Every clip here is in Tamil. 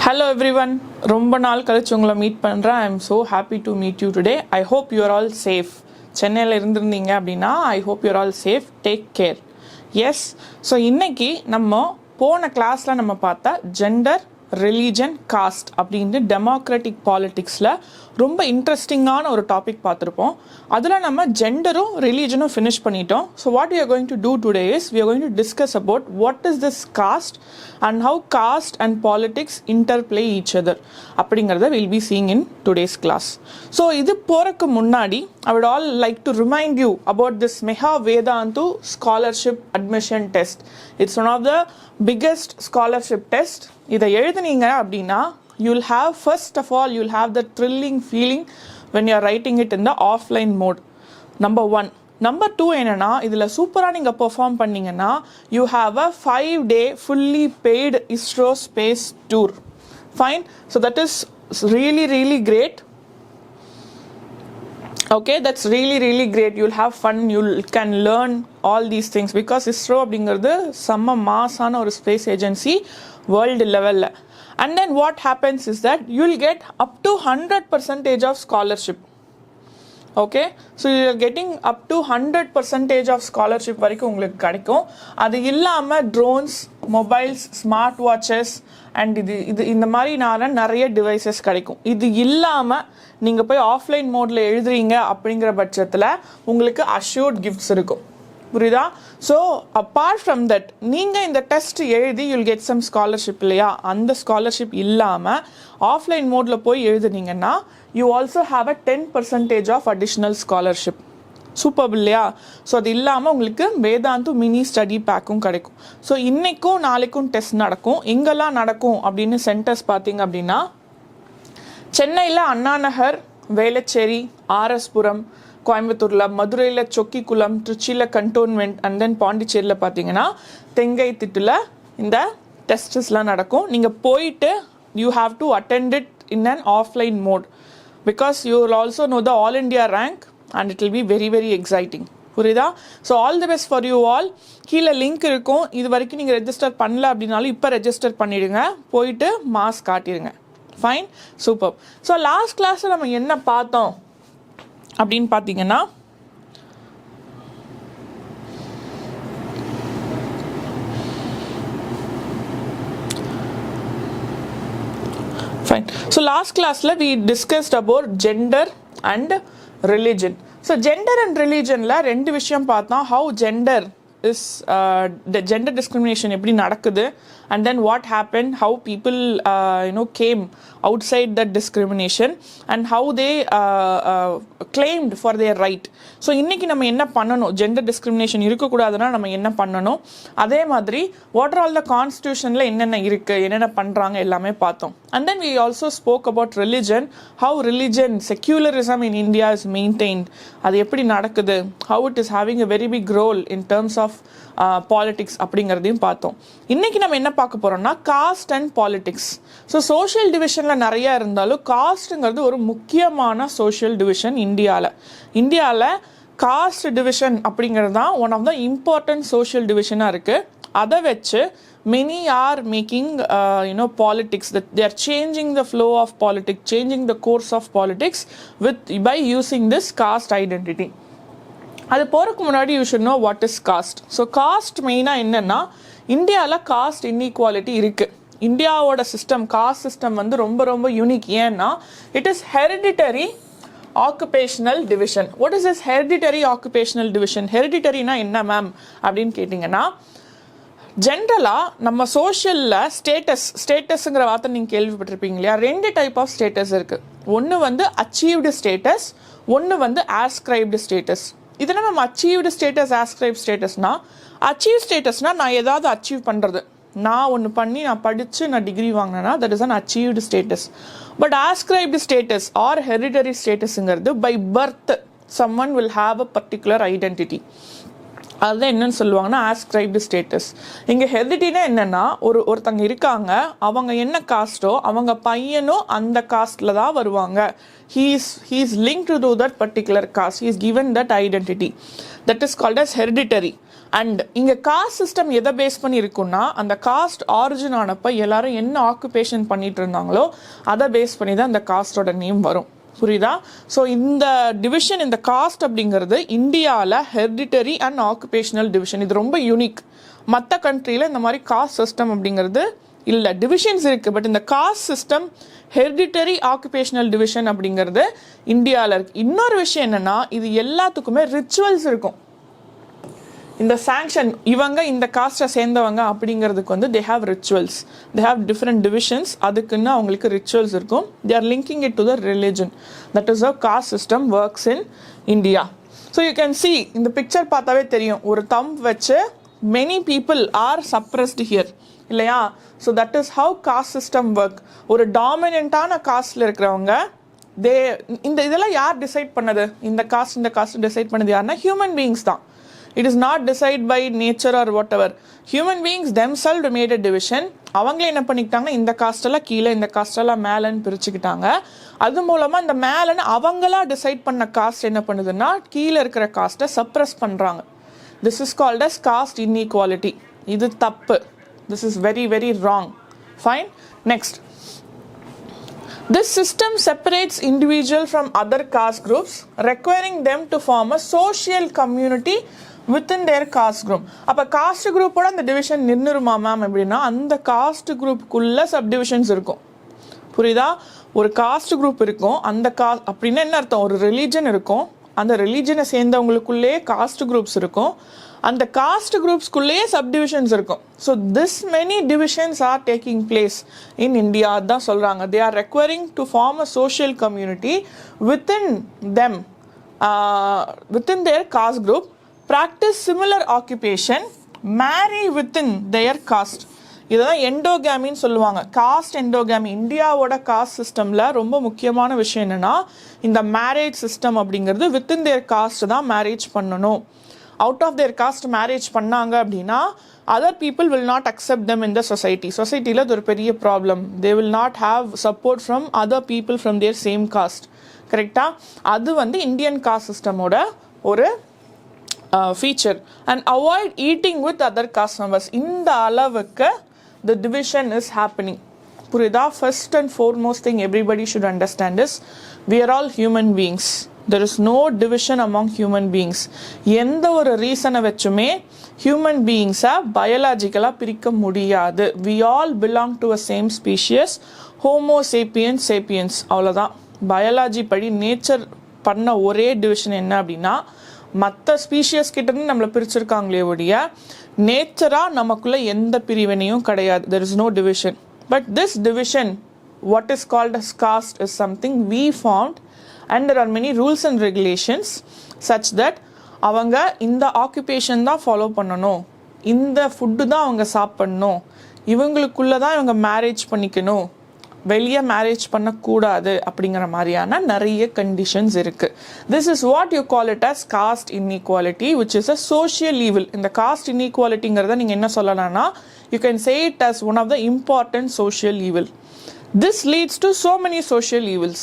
Hello everyone, ரொம்ப நாள் கழிச்சு உங்களை மீட் பண்ணுறேன். I am so happy to meet you today. I hope you are all safe. சென்னையில் இருந்திருந்தீங்க அப்படின்னா I hope you are all safe. Take care. Yes, so இன்னைக்கு நம்ம போன கிளாஸில் நம்ம பார்த்த ஜெண்டர், ரிலீஜன், காஸ்ட் அப்படின்ட்டு டெமோக்ராட்டிக் பாலிட்டிக்ஸில் ரொம்ப இன்ட்ரெஸ்டிங்கான ஒரு டாபிக் பார்த்துருப்போம். அதில் நம்ம ஜெண்டரும் ரிலீஜனும் ஃபினிஷ் பண்ணிட்டோம். So what we are going to do today is we are going to discuss about what is this caste and how caste and politics interplay each other அப்படிங்கிறத will be seeing in today's class. So இது போகிறதுக்கு முன்னாடி I would all like to remind you about this Meha Vedantu Scholarship Admission Test. It's one of the biggest scholarship test. இதை எழுதுனீங்க அப்படின்னா you'll have, first of all, you'll have the thrilling feeling when you're writing it in the offline mode. Number 1. Number 2 என்னன்னா, இதில் சூப்பராக நீங்கள் பெர்ஃபார்ம் பண்ணீங்கன்னா you have a 5-day fully paid ISRO space tour. Fine. So that is really great. Okay, that's really great. You'll have fun. You can learn all these things because ISRO அப்படிங்கிறது செம்ம மாசான ஒரு ஸ்பேஸ் ஏஜென்சி வேர்ல்டு லெவலில். And then what happens is that you'll get up to 100% of scholarship. Okay, so you are getting up to 100% of scholarship வரைக்கும் உங்களுக்கு கிடைக்கும். அது இல்லாமல் drones, mobiles, smart watches and இது இந்த மாதிரி நிறைய டிவைசஸ் கிடைக்கும். இது இல்லாமல் நீங்கள் போய் ஆஃப்லைன் மோடில் எழுதுறீங்க அப்படிங்கிற பட்சத்தில் உங்களுக்கு அஷ்யூர்ட் கிஃப்ட்ஸ் இருக்கும். புரியுதா? ஸோ அப்பார்ட் ஃப்ரம் தட் நீங்கள் இந்த டெஸ்ட் எழுதி யூல் கெட் சம் ஸ்காலர்ஷிப் இல்லையா, அந்த ஸ்காலர்ஷிப் இல்லாமல் ஆஃப்லைன் மோடில் போய் எழுதுனீங்கன்னா you also have a 10% off additional scholarship. Super இல்லையா? ஸோ அது இல்லாமல் உங்களுக்கு வேதாந்து மினி ஸ்டடி பேக்கும் கிடைக்கும். ஸோ இன்றைக்கும் நாளைக்கும் டெஸ்ட் நடக்கும். எங்கெல்லாம் நடக்கும் அப்படின்னு சென்டர்ஸ் பார்த்தீங்க அப்படின்னா, சென்னையில் அண்ணாநகர், வேளச்சேரி, ஆர்எஸ்புரம், கோயம்புத்தூரில், மதுரையில் சொக்கிக்குளம், திருச்சியில் கண்டோன்மெண்ட் அண்ட் தென் பாண்டிச்சேரியில் பார்த்தீங்கன்னா தெங்கை திட்டில் இந்த டெஸ்ட்ஸ்லாம் நடக்கும். நீங்கள் போயிட்டு you have to attend it in an offline mode because you will also know the all India rank and it will be very exciting. புரியுதா? So all the best for you all. கீழே லிங்க் இருக்கும். இது வரைக்கும் நீங்கள் ரெஜிஸ்டர் பண்ணல அப்படின்னாலும் இப்போ ரெஜிஸ்டர் பண்ணிவிடுங்க. போயிட்டு மார்க்ஸ் காட்டிடுங்க. Fine, super. ஸோ லாஸ்ட் கிளாஸில் நம்ம என்ன பார்த்தோம் அப்படின்னு பார்த்தீங்கன்னா, fine. So last class we discussed about gender and religion. So gender and religion la rendu vishayam paatha, how gender is the gender discrimination eppadi nadakudhu and then what happened, how people came outside that discrimination and how they claimed for their right. So இன்னைக்கு நம்ம என்ன பண்ணணும், ஜெண்டர் டிஸ்கிரிமினேஷன் இருக்கக்கூடாதுன்னா நம்ம என்ன பண்ணணும், அதே மாதிரி what are all the constitutionல என்னென்ன இருக்குது, என்னென்ன பண்ணுறாங்க எல்லாமே பார்த்தோம். And then we also spoke about religion, how religion, secularism in India is maintained, அது எப்படி நடக்குது, how it is having a very big role in terms of politics அப்படிங்கிறதையும் பார்த்தோம். இன்றைக்கி நம்ம என்ன பார்க்க போகிறோம்னா caste and politics. So social டிவிஷனில் நிறையா இருந்தாலும் காஸ்ட்டுங்கிறது ஒரு முக்கியமான சோஷியல் டிவிஷன் இந்தியாவில் காஸ்ட் டிவிஷன் அப்படிங்கிறது தான் one of the important social டிவிஷனாக இருக்குது. அதை வச்சு many are making politics, that they are changing the flow of politics, changing the course of politics by using this caste identity. அது போகிறதுக்கு முன்னாடி you should know what is cost. So cost மெயினாக என்னென்னா, இந்தியாவில் காஸ்ட் இன்இக்வாலிட்டி இருக்குது. இந்தியாவோட சிஸ்டம், காஸ்ட் சிஸ்டம் வந்து ரொம்ப யூனிக். ஏன்னா it is hereditary occupational division. What is this hereditary occupational division? ஹெரிடிட்டரினா என்ன மேம் அப்படின்னு கேட்டிங்கன்னா, ஜென்ரலாக நம்ம சோஷியலில் ஸ்டேட்டஸுங்கிற வார்த்தை நீங்கள் கேள்விப்பட்டிருப்பீங்க இல்லையா? 2 டைப் ஆஃப் ஸ்டேட்டஸ் இருக்குது. ஒன்று வந்து அச்சீவ்டு ஸ்டேட்டஸ், ஒன்று வந்து ஆஸ்கிரைப்டு ஸ்டேட்டஸ். இதில் நம்ம அச்சீவ்டு ஸ்டேட்டஸ், ஆஸ்கிரைப் ஸ்டேட்டஸ்னால், அச்சீவ் ஸ்டேட்டஸ்னால் நான் ஏதாவது அச்சீவ் பண்ணுறது, நான் ஒன்று பண்ணி நான் படித்து நான் டிகிரி வாங்கினேன்னா that is an achieved status. But ascribed status or hereditary ஸ்டேட்டஸுங்கிறது by birth someone will have a particular identity. அதுதான் என்னன்னு சொல்லுவாங்கன்னா ஆஸ்கிரைப்டு ஸ்டேட்டஸ். இங்கே ஹெரிடிட்டினா என்னென்னா, ஒருத்தங்க இருக்காங்க, அவங்க என்ன காஸ்ட்டோ அவங்க பையனும் அந்த காஸ்ட்டில் தான் வருவாங்க. he is linked to that particular caste, he is given that identity, that is called as hereditary. And இங்கே காஸ்ட் சிஸ்டம் எதை பேஸ் பண்ணி இருக்குன்னா அந்த காஸ்ட் ஆரிஜின் ஆனப்போ எல்லாரும் என்ன ஆக்குபேஷன் பண்ணிட்டு இருந்தாங்களோ அதை பேஸ் பண்ணி தான் அந்த காஸ்டோட நேம் வரும். புரியுதா? ஸோ இந்த டிவிஷன், இந்த காஸ்ட் அப்படிங்கிறது இந்தியாவில் ஹெரிடிட்டரி அண்ட் ஆக்குபேஷனல் டிவிஷன். இது ரொம்ப யூனிக். மற்ற கண்ட்ரியில் இந்த மாதிரி காஸ்ட் சிஸ்டம் அப்படிங்கிறது இல்லை. டிவிஷன்ஸ் இருக்குது, பட் இந்த cost system hereditary occupational division அப்படிங்கிறது இந்தியாவில் இருக்குது. இன்னொரு விஷயம் என்னென்னா, இது எல்லாத்துக்குமே ரிச்சுவல்ஸ் இருக்கும். இந்த சாங்ஷன் இவங்க இந்த காஸ்ட்டை சேர்ந்தவங்க அப்படிங்கிறதுக்கு வந்து they have rituals, they have different divisions. அதுக்குன்னு அவங்களுக்கு ரிச்சுவல்ஸ் இருக்கும். They are linking it to the religion. That is a caste system works in India. So you can see இந்த பிக்சர் பார்த்தாவே தெரியும், ஒரு தம்ப் வச்சு many people are suppressed here இல்லையா? So that is how caste system work. ஒரு டாமினண்ட்டான காஸ்டில் இருக்கிறவங்க இதெல்லாம் யார் டிசைட் பண்ணது? இந்த காஸ்ட் டிசைட் பண்ணது யாருன்னா ஹியூமன் பீயிங்ஸ் தான். It is not decided by nature or whatever. Human beings themselves made a division. அவங்களே என்ன பண்ணிக்கிட்டாங்கன்னா இந்த காஸ்டெல்லாம் கீழே, இந்த காஸ்டெல்லாம் மேலேன்னு பிரிச்சுக்கிட்டாங்க. அது மூலமாக இந்த மேலேன்னு அவங்களா டிசைட் பண்ண காஸ்ட் என்ன பண்ணுதுன்னா கீழே இருக்கிற காஸ்ட்டை சப்ரஸ் பண்ணுறாங்க. This is called as caste inequality. இது தப்பு. This is very very wrong. Fine. Next, this system separates individual from other caste groups, requiring them to form a social community within their caste group. அப்போ காஸ்ட் குரூப்போட அந்த டிவிஷன் நின்றுருமா மேம் அப்படின்னா, அந்த காஸ்ட் குரூப்புக்குள்ள சப்டிவிஷன்ஸ் இருக்கும். புரியுதா? ஒரு காஸ்ட் குரூப் இருக்கும். அந்த அப்படின்னா என்ன அர்த்தம்? ஒரு ரிலீஜன் இருக்கும். அந்த ரிலீஜனை சேர்ந்தவங்களுக்குள்ளே காஸ்ட் குரூப்ஸ் இருக்கும். அந்த காஸ்ட் குரூப்ஸ்குள்ளேயே சப்டிவிஷன்ஸ் இருக்கும். So this many divisions are taking place in India. தான் சொல்கிறாங்க. They are requiring to form a social community within them, within their caste group, practice similar occupation, marry within their caste. இதுதான் எண்டோகேமின்னு சொல்லுவாங்க. Caste endogamy. இந்தியாவோட காஸ்ட் சிஸ்டமில் ரொம்ப முக்கியமான விஷயம் என்னென்னா, இந்த மேரேஜ் சிஸ்டம் அப்படிங்கிறது வித்தின் தேர் காஸ்ட் தான் மேரேஜ் பண்ணணும். Out of their caste marriage பண்ணாங்க அப்படின்னா other people will not accept them in the society. சொசைட்டியில் அது ஒரு பெரிய problem. They will not have support from other people from their same caste. கரெக்டாக? அது வந்து இந்தியன் காஸ்ட் சிஸ்டமோட ஒரு feature. And avoid eating with other caste members. இந்த அளவுக்கு த டிவிஷன் இஸ் ஹேப்பனிங். புரியுதா? First and foremost thing everybody should understand is we are all human beings. There is no division among human beings. எந்த ஒரு ரீசனை வச்சுமே ஹியூமன் பீயிங்ஸை பயாலஜிக்கலாக பிரிக்க முடியாது. we all belong to a same species, homo sapiens sapiens. அவ்வளோதான். பயாலஜி படி நேச்சர் பண்ண ஒரே டிவிஷன் என்ன அப்படின்னா, மற்ற ஸ்பீஷியஸ் கிட்டேருந்து நம்மளை பிரிச்சிருக்காங்களே ஒழிய நேச்சராக நமக்குள்ளே எந்த பிரிவினையும் கிடையாது. there is no division. But this division, what is called as caste, is something we formed, and there are many rules and regulations such that அவங்க இந்த ஆக்குபேஷன் தான் ஃபாலோ பண்ணணும், இந்த ஃபுட்டு தான் அவங்க சாப்பிடணும், இவங்களுக்குள்ள தான் இவங்க மேரேஜ் பண்ணிக்கணும், வெளியே மேரேஜ் பண்ணக்கூடாது அப்படிங்கிற மாதிரியான நிறைய கண்டிஷன்ஸ் இருக்குது. This is what you call it as caste inequality, which is a social evil. இந்த காஸ்ட் இன்இக்வாலிட்டிங்கிறத நீங்கள் என்ன சொல்லலாம்னா, you can say it as one of the important social evil. This leads to so many social evils.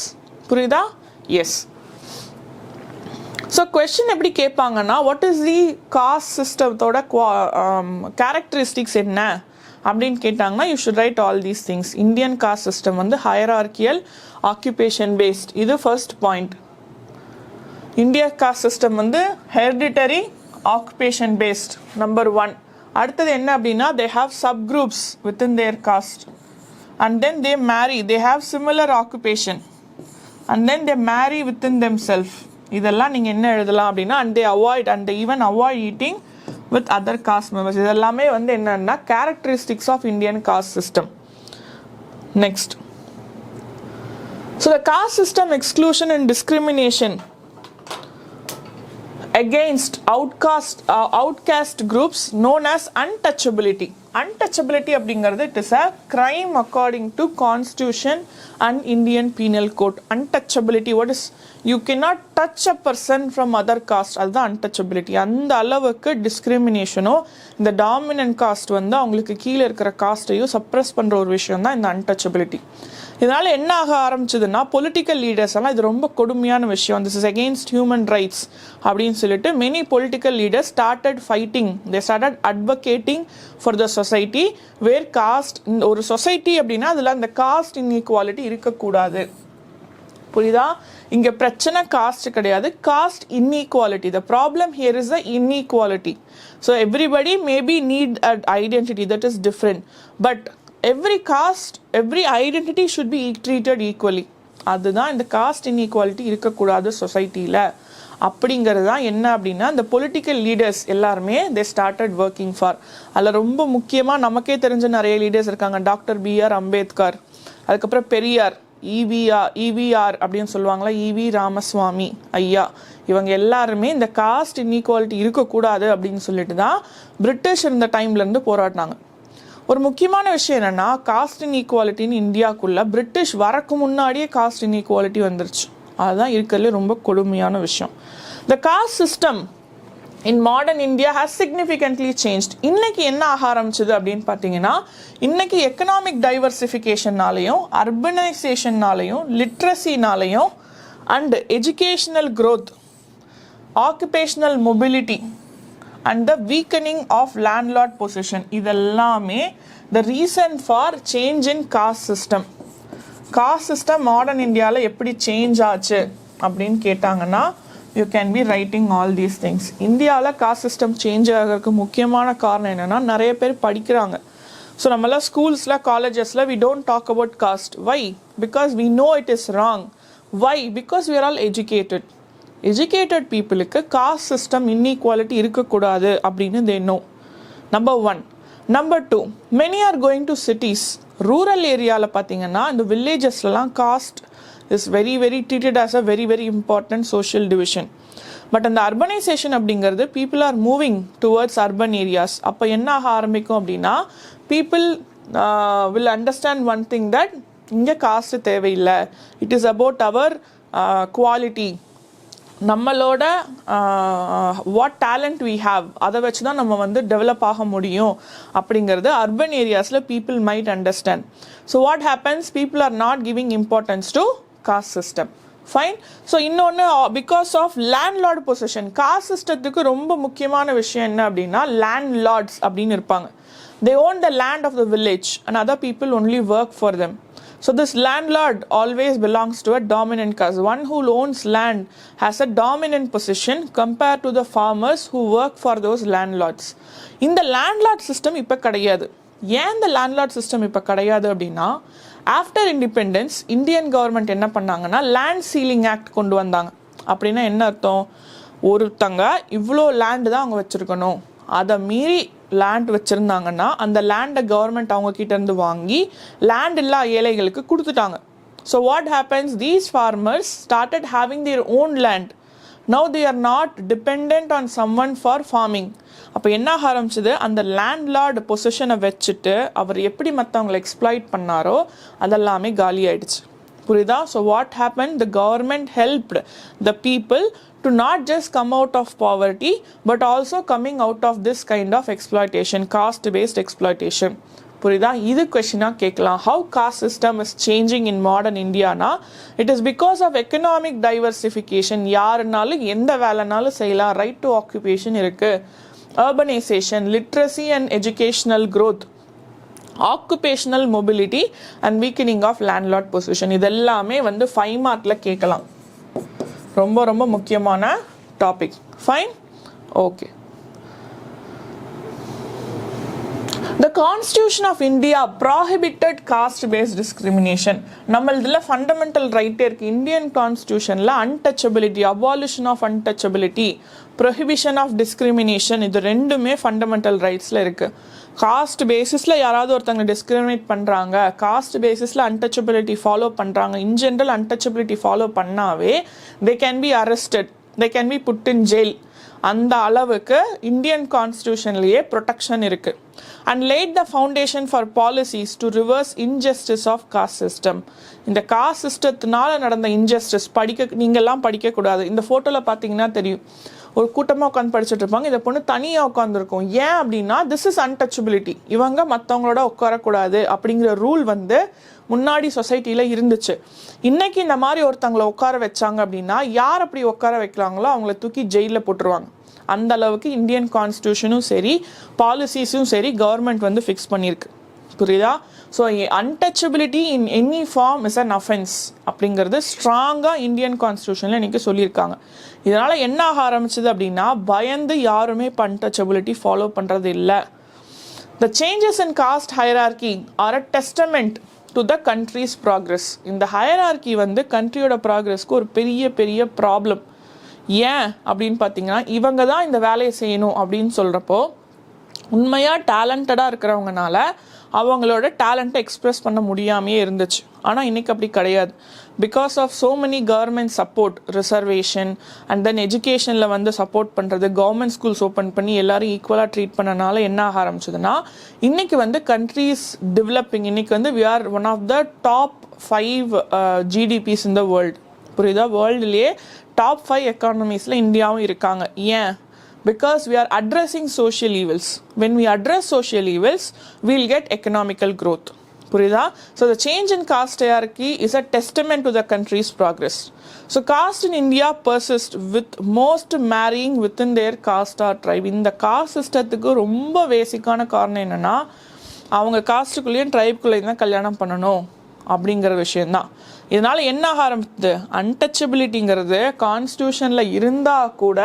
புரியுதா? எஸ். ஸோ கொஸ்டின் எப்படி கேட்பாங்கன்னா, வாட் இஸ் தி காஸ்ட் சிஸ்டத்தோட கேரக்டரிஸ்டிக்ஸ் என்ன அப்படின்னு கேட்டாங்கன்னா, you should write all these things. Indian caste system வந்து ஹையரார்கியல், ஆக்குபேஷன் பேஸ்ட். இது first point. India caste system வந்து ஹெரிடிட்டரி, ஆக்குபேஷன் பேஸ்ட். நம்பர் 1. அடுத்தது என்ன அப்படின்னா, they have subgroups within their caste. And then they marry, they have similar occupation, and then they marry within themselves. இதெல்லாம் நீங்கள் என்ன எழுதலாம் அப்படின்னா, and they avoid, and they even avoid eating with other caste members. இதெல்லாமே வந்து என்னன்னா characteristics of Indian caste system. Next, so the caste system exclusion and discrimination against outcast groups known as untouchability. Untouchability அப்படிங்கிறது it is a crime according to constitution and Indian penal code. Untouchability, what is, you cannot touch a person from other caste. அதுதான் untouchability. அந்த அளவுக்கு டிஸ்கிரிமினேஷனோ இந்த டாமினன்ட் காஸ்ட் வந்து அவங்களுக்கு கீழே இருக்கிற காஸ்ட்டையும் சப்ரஸ் பண்ணுற ஒரு விஷயம் தான் இந்த untouchability. இதனால் என்ன ஆக ஆரம்பிச்சதுன்னா பொலிட்டிக்கல் லீடர்ஸ் எல்லாம் இது ரொம்ப கொடுமையான விஷயம், this is against human rights அப்படின்னு சொல்லிட்டு many political leaders started fighting, they started advocating for the society where caste. ஒரு சொசைட்டி அப்படின்னா அதில் அந்த காஸ்ட் இன்இக்வாலிட்டி இருக்கக்கூடாது. புரியுதா? இங்க பிரச்சனை காஸ்ட் கிடையாது, cost inequality. The problem here is the inequality. So everybody maybe need a identity that is different, but every cost every identity should be treated equally. அதுதான் இந்த காஸ்ட் இன்இக்வாலிட்டி இருக்கக்கூடாது சொசைட்டியில். அப்படிங்கிறது தான் என்ன அப்படின்னா இந்த பொலிட்டிக்கல் லீடர்ஸ் எல்லாருமே தே ஸ்டார்டட் ஒர்க்கிங் ஃபார். அதில் ரொம்ப முக்கியமாக நமக்கே தெரிஞ்ச நிறைய லீடர்ஸ் இருக்காங்க. டாக்டர் பிஆர் அம்பேத்கர், அதுக்கப்புறம் பெரியார், இவிஆர் அப்படின்னு சொல்லுவாங்களா, இவி ராமசுவாமி ஐயா, இவங்க எல்லாருமே இந்த காஸ்ட் இன்இக்வாலிட்டி இருக்கக்கூடாது அப்படின்னு சொல்லிட்டு தான் பிரிட்டிஷ் இருந்த டைம்லேருந்து போராடினாங்க. ஒரு முக்கியமான விஷயம் என்னென்னா காஸ்ட் இன்இக்வாலிட்டின்னு இந்தியாவுக்குள்ள பிரிட்டிஷ் வரக்கு முன்னாடியே காஸ்ட் இன்இக்வாலிட்டி வந்துருச்சு. அதுதான் இருக்கிறதுல ரொம்ப கொடுமையான விஷயம். The caste system in modern India has significantly changed. இன்னைக்கு என்ன ஆக ஆரம்பிச்சது அப்படின்னு பார்த்தீங்கன்னா, இன்னைக்கு எக்கனாமிக் டைவர்சிஃபிகேஷன்னாலையும் அர்பனைசேஷன்னாலையும் லிட்ரஸினாலையும் and educational growth, occupational mobility and the weakening of landlord position, இதெல்லாமே the reason for change in caste system. Caste system modern இந்தியாவில் எப்படி சேஞ்ச் ஆச்சு அப்படின்னு கேட்டாங்கன்னா, you can be writing all these things. இந்தியாவில் காஸ்ட் சிஸ்டம் சேஞ்ச் ஆகிறதுக்கு முக்கியமான காரணம் என்னென்னா, நிறைய பேர் படிக்கிறாங்க. ஸோ நம்மளாம் ஸ்கூல்ஸில் காலேஜஸில் we don't talk about caste. Why? Because we know it is wrong. Why? Because we are all educated. Educated பீப்புளுக்கு காஸ்ட் சிஸ்டம் இன்இக்வாலிட்டி இருக்கக்கூடாது அப்படின்னு they know. Number 1. Number 2, many are going to cities. Rural ஏரியாவில் பார்த்தீங்கன்னா இந்த வில்லேஜஸ்லாம் caste is very very treated as a very very important social division. But அந்த அர்பனைசேஷன் அப்படிங்கிறது people are moving towards urban areas. அப்போ என்ன ஆக ஆரம்பிக்கும் அப்படின்னா, people will understand one thing, that இங்கே காஸ்ட் தேவையில்லை, it is about our quality, நம்மளோட வாட் டேலண்ட் வி ஹாவ், அதை வச்சு தான் நம்ம வந்து டெவலப் ஆக முடியும் அப்படிங்கிறது அர்பன் ஏரியாஸில் people might understand. So what happens, people are not giving importance to caste system. Fine. So இன்னொன்று, because of landlord position, caste சிஸ்டத்துக்கு ரொம்ப முக்கியமான விஷயம் என்ன அப்படின்னா, லேண்ட்லார்ட்ஸ் அப்படின்னு இருப்பாங்க. They own the land of the village and other people only work for them. So this landlord always belongs to a dominant caste. One who owns land has a dominant position compared to the farmers who work for those landlords. In the landlord system இப்ப கிடையாது. ஏன் இந்த landlord system இப்ப கிடையாது அப்படின்னா, ஆஃப்டர் இண்டிபெண்டன்ஸ் இந்தியன் கவர்மெண்ட் என்ன பண்ணாங்கன்னா லேண்ட் சீலிங் ஆக்ட் கொண்டு வந்தாங்க. அப்படின்னா என்ன அர்த்தம், ஒருத்தங்க இவ்வளோ லேண்டு தான் அவங்க வச்சுருக்கணும், அதை மீறி லேண்ட் வச்சுருந்தாங்கன்னா அந்த லேண்டை கவர்மெண்ட் அவங்க கிட்டேருந்து வாங்கி லேண்ட் இல்லா ஏழைகளுக்கு கொடுத்துட்டாங்க. So what happens, these farmers started having their own land. Now they are not depend on someone for farming. அப்போ என்ன ஆரம்பிச்சது, அந்த லேண்ட்லார்ட் பொசிஷனை வச்சுட்டு அவர் எப்படி மற்றவங்களை எக்ஸ்ப்ளாய்ட் பண்ணாரோ அதெல்லாமே காலி ஆயிடுச்சு. புரியுதா? So what happen, the government helped the people to not just come out of poverty but also coming out of this kind of exploitation, caste based exploitation. புரியுதா? இது கொஸ்டினாக கேட்கலாம். how caste system is changing in modern India na, it is because of economic diversification. யாருனாலும் எந்த வேலைனாலும் செய்யலாம், right to occupation இருக்கு, urbanization, literacy and educational growth, occupational mobility and weakening of landlord position. இதெல்லாமே வந்து 5 மார்க்ல கேட்கலாம். ரொம்ப ரொம்ப முக்கியமான topic. Fine, okay. The Constitution of India prohibited caste-based discrimination. நம்ம இதில் ஃபண்டமெண்டல் ரைட்டே இருக்குது. இந்தியன் கான்ஸ்டியூஷனில் untouchability, abolition of untouchability, prohibition of discrimination, இது ரெண்டுமே ஃபண்டமெண்டல் ரைட்ஸில் இருக்குது. காஸ்ட் பேசிஸில் யாராவது ஒருத்தங்க டிஸ்கிரிமினேட் பண்ணுறாங்க, காஸ்ட் பேசிஸில் அன்டச்சபிலிட்டி ஃபாலோ பண்ணுறாங்க, இன் ஜென்ரல் அன்டச்சபிலிட்டி ஃபாலோ பண்ணாவே they can be arrested, they can be put in jail. அந்த அளவுக்கு இந்தியன் கான்ஸ்டியூஷன்லேயே ப்ரொடெக்ஷன் இருக்குது. And laid the foundation for policies to reverse injustice of caste system. இந்த காஸ்ட் சிஸ்டத்தினால நடந்த இன்ஜஸ்டிஸ் நீங்கள்லாம் படிக்கக்கூடாது. இந்த ஃபோட்டோவில் பார்த்தீங்கன்னா தெரியும், ஒரு கூட்டமாக உட்காந்து படிச்சுட்டு இருப்பாங்க, இந்த பொண்ணு தனியாக உட்காந்துருக்கும். ஏன் அப்படின்னா திஸ் இஸ் அன்டச்சபிலிட்டி, இவங்க மற்றவங்களோட உட்காரக்கூடாது அப்படிங்கிற ரூல் வந்து முன்னாடி சொசைட்டியில் இருந்துச்சு. இன்னைக்கு இந்த மாதிரி ஒருத்தவங்களை உட்கார வச்சாங்க அப்படின்னா யார் அப்படி உட்கார வைக்கிறாங்களோ அவங்கள தூக்கி ஜெயிலில் போட்டுருவாங்க. அந்த அளவுக்கு இந்தியன் கான்ஸ்டியூஷனும் சரி பாலிசிஸும் சரி கவர்மெண்ட் வந்து ஃபிக்ஸ் பண்ணியிருக்கு. புரியுதா? So untouchability in any form is an offence அப்படிங்கிறது ஸ்ட்ராங்காக இந்தியன் கான்ஸ்டியூஷனில் இன்றைக்கி சொல்லியிருக்காங்க. இதனால் என்ன ஆக ஆரம்பிச்சது அப்படின்னா பயந்து யாருமே இப்போ அன்டச்சபிலிட்டி ஃபாலோ பண்ணுறது இல்லை. The changes in caste hierarchy are a testament to the country's progress. இந்த ஹையரார்கி வந்து கண்ட்ரியோட ப்ராக்ரெஸ்க்கு ஒரு பெரிய பெரிய ப்ராப்ளம். ஏன் அப்படின்னு பார்த்தீங்கன்னா இவங்க தான் இந்த வேலையை செய்யணும் அப்படின்னு சொல்கிறப்போ உண்மையாக டேலண்டடாக இருக்கிறவங்கனால அவங்களோட டேலண்ட்டை எக்ஸ்ப்ரெஸ் பண்ண முடியாமையே இருந்துச்சு. ஆனால் இன்றைக்கி அப்படி கிடையாது. Because of so many government support, reservation and then எஜுகேஷனில் வந்து சப்போர்ட் பண்ணுறது, கவர்மெண்ட் ஸ்கூல்ஸ் ஓப்பன் பண்ணி எல்லாரும் ஈக்குவலாக ட்ரீட் பண்ணனால என்ன ஆக ஆரம்பிச்சதுன்னா இன்றைக்கி வந்து கண்ட்ரீஸ் டெவலப்பிங், இன்றைக்கி வந்து we are one of the top 5 GDPs in the world. புரியுதா? வேர்ல்டுலேயே டாப் 5 எக்கானமிஸில் இந்தியாவும் இருக்காங்க. ஏன்? Because we are addressing social evils. When we address social evils, we'll get economical growth. புரியுதா? So the change in caste hierarchy is a testament to the country's progress. So caste in India persists with most marrying within their caste or tribe. இந்த caste சிஸ்டத்துக்கு ரொம்ப பேசிக்கான காரணம் என்னன்னா அவங்க காஸ்ட்டுக்குள்ளேயும் ட்ரைப்குள்ளேயும் தான் கல்யாணம் பண்ணணும் அப்படிங்கிற விஷயந்தான். இதனால் என்ன ஆக ஆரம்பிக்குது, அன்டச்சபிலிட்டிங்கிறது கான்ஸ்டியூஷனில் இருந்தால் கூட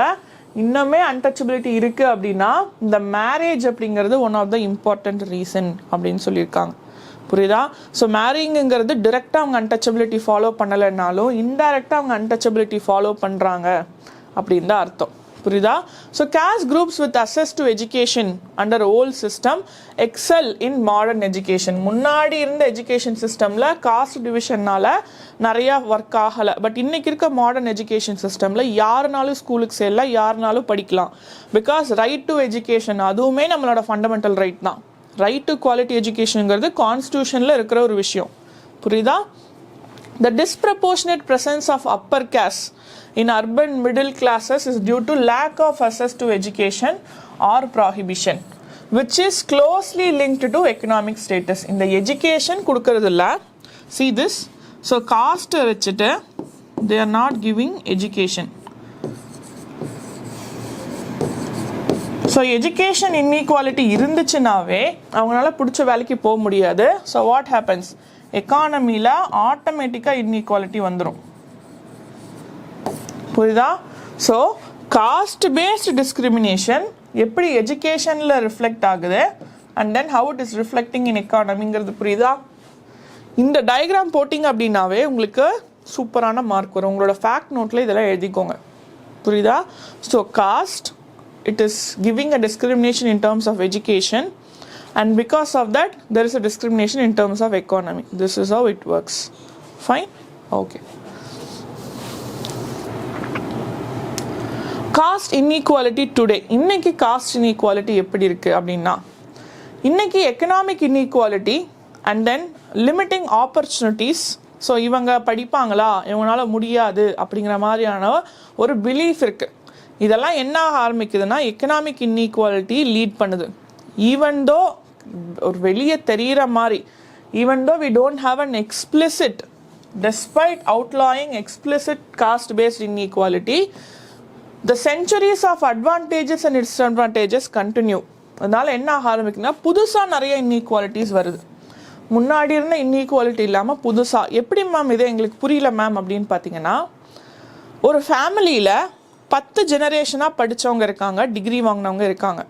இன்னுமே அன்டச்சபிலிட்டி இருக்குது அப்படின்னா இந்த மேரேஜ் அப்படிங்கிறது one of the important reason அப்படின்னு சொல்லியிருக்காங்க. புரியுதா? ஸோ மேரிங்கிறது டிரெக்டாக அவங்க அன்டச்சபிலிட்டி ஃபாலோ பண்ணலைன்னாலும் இன்டைரக்டாக அவங்க அன்டச்சபிலிட்டி ஃபாலோ பண்ணுறாங்க அப்படின்னு தான் அர்த்தம். புரியுதா? So caste groups with access to education under old system excel in modern education. முன்னாடி இருந்த எஜுகேஷன் சிஸ்டமில் காஸ்ட் டிவிஷனால் நிறையா ஒர்க் ஆகலை. பட் இன்றைக்கி இருக்க மாடர்ன் எஜுகேஷன் சிஸ்டமில் யாருனாலும் ஸ்கூலுக்கு சேரலாம், யாருனாலும் படிக்கலாம். பிகாஸ் ரைட் டு எஜுகேஷன் அதுவுமே நம்மளோட ஃபண்டமெண்டல் ரைட் தான். ரைட் டு குவாலிட்டி எஜுகேஷனுங்கிறது கான்ஸ்டியூஷனில் இருக்கிற ஒரு விஷயம். புரியுதா? The disproportionate presence of upper caste in urban middle classes is due to lack of access to education or prohibition, which is closely linked to economic status. In the education kudukkradilla, see this, so caste vechittu they are not giving education. So education inequality இருந்துச்சுனாவே அவங்களால பிடிச்ச வேலைக்கு போக முடியாது. ஸோ வாட் ஹேப்பன்ஸ், எக்கானமியில் ஆட்டோமேட்டிக்காக இன்இக்வாலிட்டி வந்துடும். புரியுதா? ஸோ காஸ்ட் பேஸ்ட் டிஸ்கிரிமினேஷன் எப்படி எஜுகேஷனில் ரிஃப்ளெக்ட் ஆகுது and then how it is reflecting in எக்கானமிங்கிறது புரியுதா? இந்த டயக்ராம் போட்டிங்க அப்படின்னாவே உங்களுக்கு சூப்பரான மார்க் வரும். உங்களோட ஃபேக்ட் நோட்டில் இதெல்லாம் எழுதிக்கோங்க. புரியுதா? So cost, it is giving a discrimination in terms of education, and because of that there is a discrimination in terms of economy. This is how it works. Fine? Okay. Caste inequality today. இன்னைக்கு caste inequality எப்படி இருக்கு அப்படின்னா இன்னைக்கு economic inequality and then limiting opportunities. So இவங்க படிப்பாங்களா, இவங்களால முடியாது அப்படிங்கிற மாதிரியான ஒரு பிலீஃப் இருக்குது. இதெல்லாம் என்ன ஆரம்பிக்குதுன்னா எக்கனாமிக் இன்இக்வாலிட்டி லீட் பண்ணுது. ஈவன் தோ ஒரு வெளியே தெரிகிற மாதிரி, even though we don't have an explicit, despite outlawing explicit caste based inequality, the centuries of advantages and disadvantages continue. அதனால் என்ன ஆரம்பிக்குன்னா புதுசாக நிறைய இன்இக்வாலிட்டிஸ் வருது. முன்னாடி இருந்த இன்இக்வாலிட்டி இல்லாமல் புதுசாக. எப்படி மேம் இது எங்களுக்கு புரியல மேம் அப்படின்னு பார்த்தீங்கன்னா, ஒரு ஃபேமிலியில் 10 ஜெனரேஷனாக படித்தவங்க இருக்காங்க, டிகிரி வாங்கினவங்க இருக்காங்க.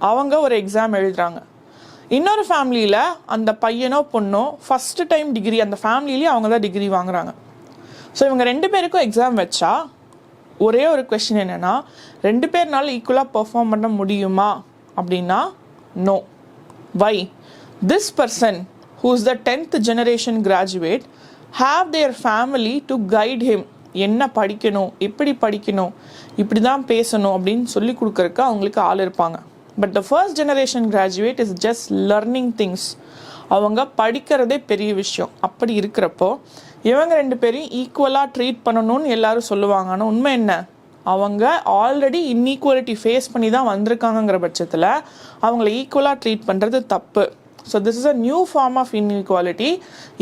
அவங்க ஒரு எக்ஸாம் எழுதுகிறாங்க. இன்னொரு ஃபேமிலியில் அந்த பையனோ பொண்ணோ ஃபஸ்ட்டு டைம் டிகிரி, அந்த ஃபேமிலியிலேயே அவங்க தான் டிகிரி வாங்குறாங்க. ஸோ இவங்க 2 பேருக்கும் எக்ஸாம் வச்சா ஒரே ஒரு கொஸ்டின் என்னென்னா, 2 பேர்னால ஈக்குவலாக பெர்ஃபார்ம் பண்ண முடியுமா அப்படின்னா no. Why? This person who is the 10th generation graduate have their family to guide him. என்ன படிக்கணும், எப்படி படிக்கணும், இப்படி தான் பேசணும் அப்படின்னு சொல்லி கொடுக்கறக்கு அவங்களுக்கு ஆள் இருப்பாங்க. But the first generation graduate is just learning things. அவங்க படிக்கிறதே பெரிய விஷயம். அப்படி இருக்கிறப்போ இவங்க 2 பேரையும் ஈக்குவலாக ட்ரீட் பண்ணணும்னு எல்லாரும் சொல்லுவாங்க. ஆனால் உண்மை என்ன, அவங்க ஆல்ரெடி இன்ஈக்குவாலிட்டி ஃபேஸ் பண்ணி தான் வந்திருக்காங்கங்கிற பட்சத்தில் அவங்கள ஈக்குவலாக ட்ரீட் பண்ணுறது தப்பு. So this is a new form of inequality.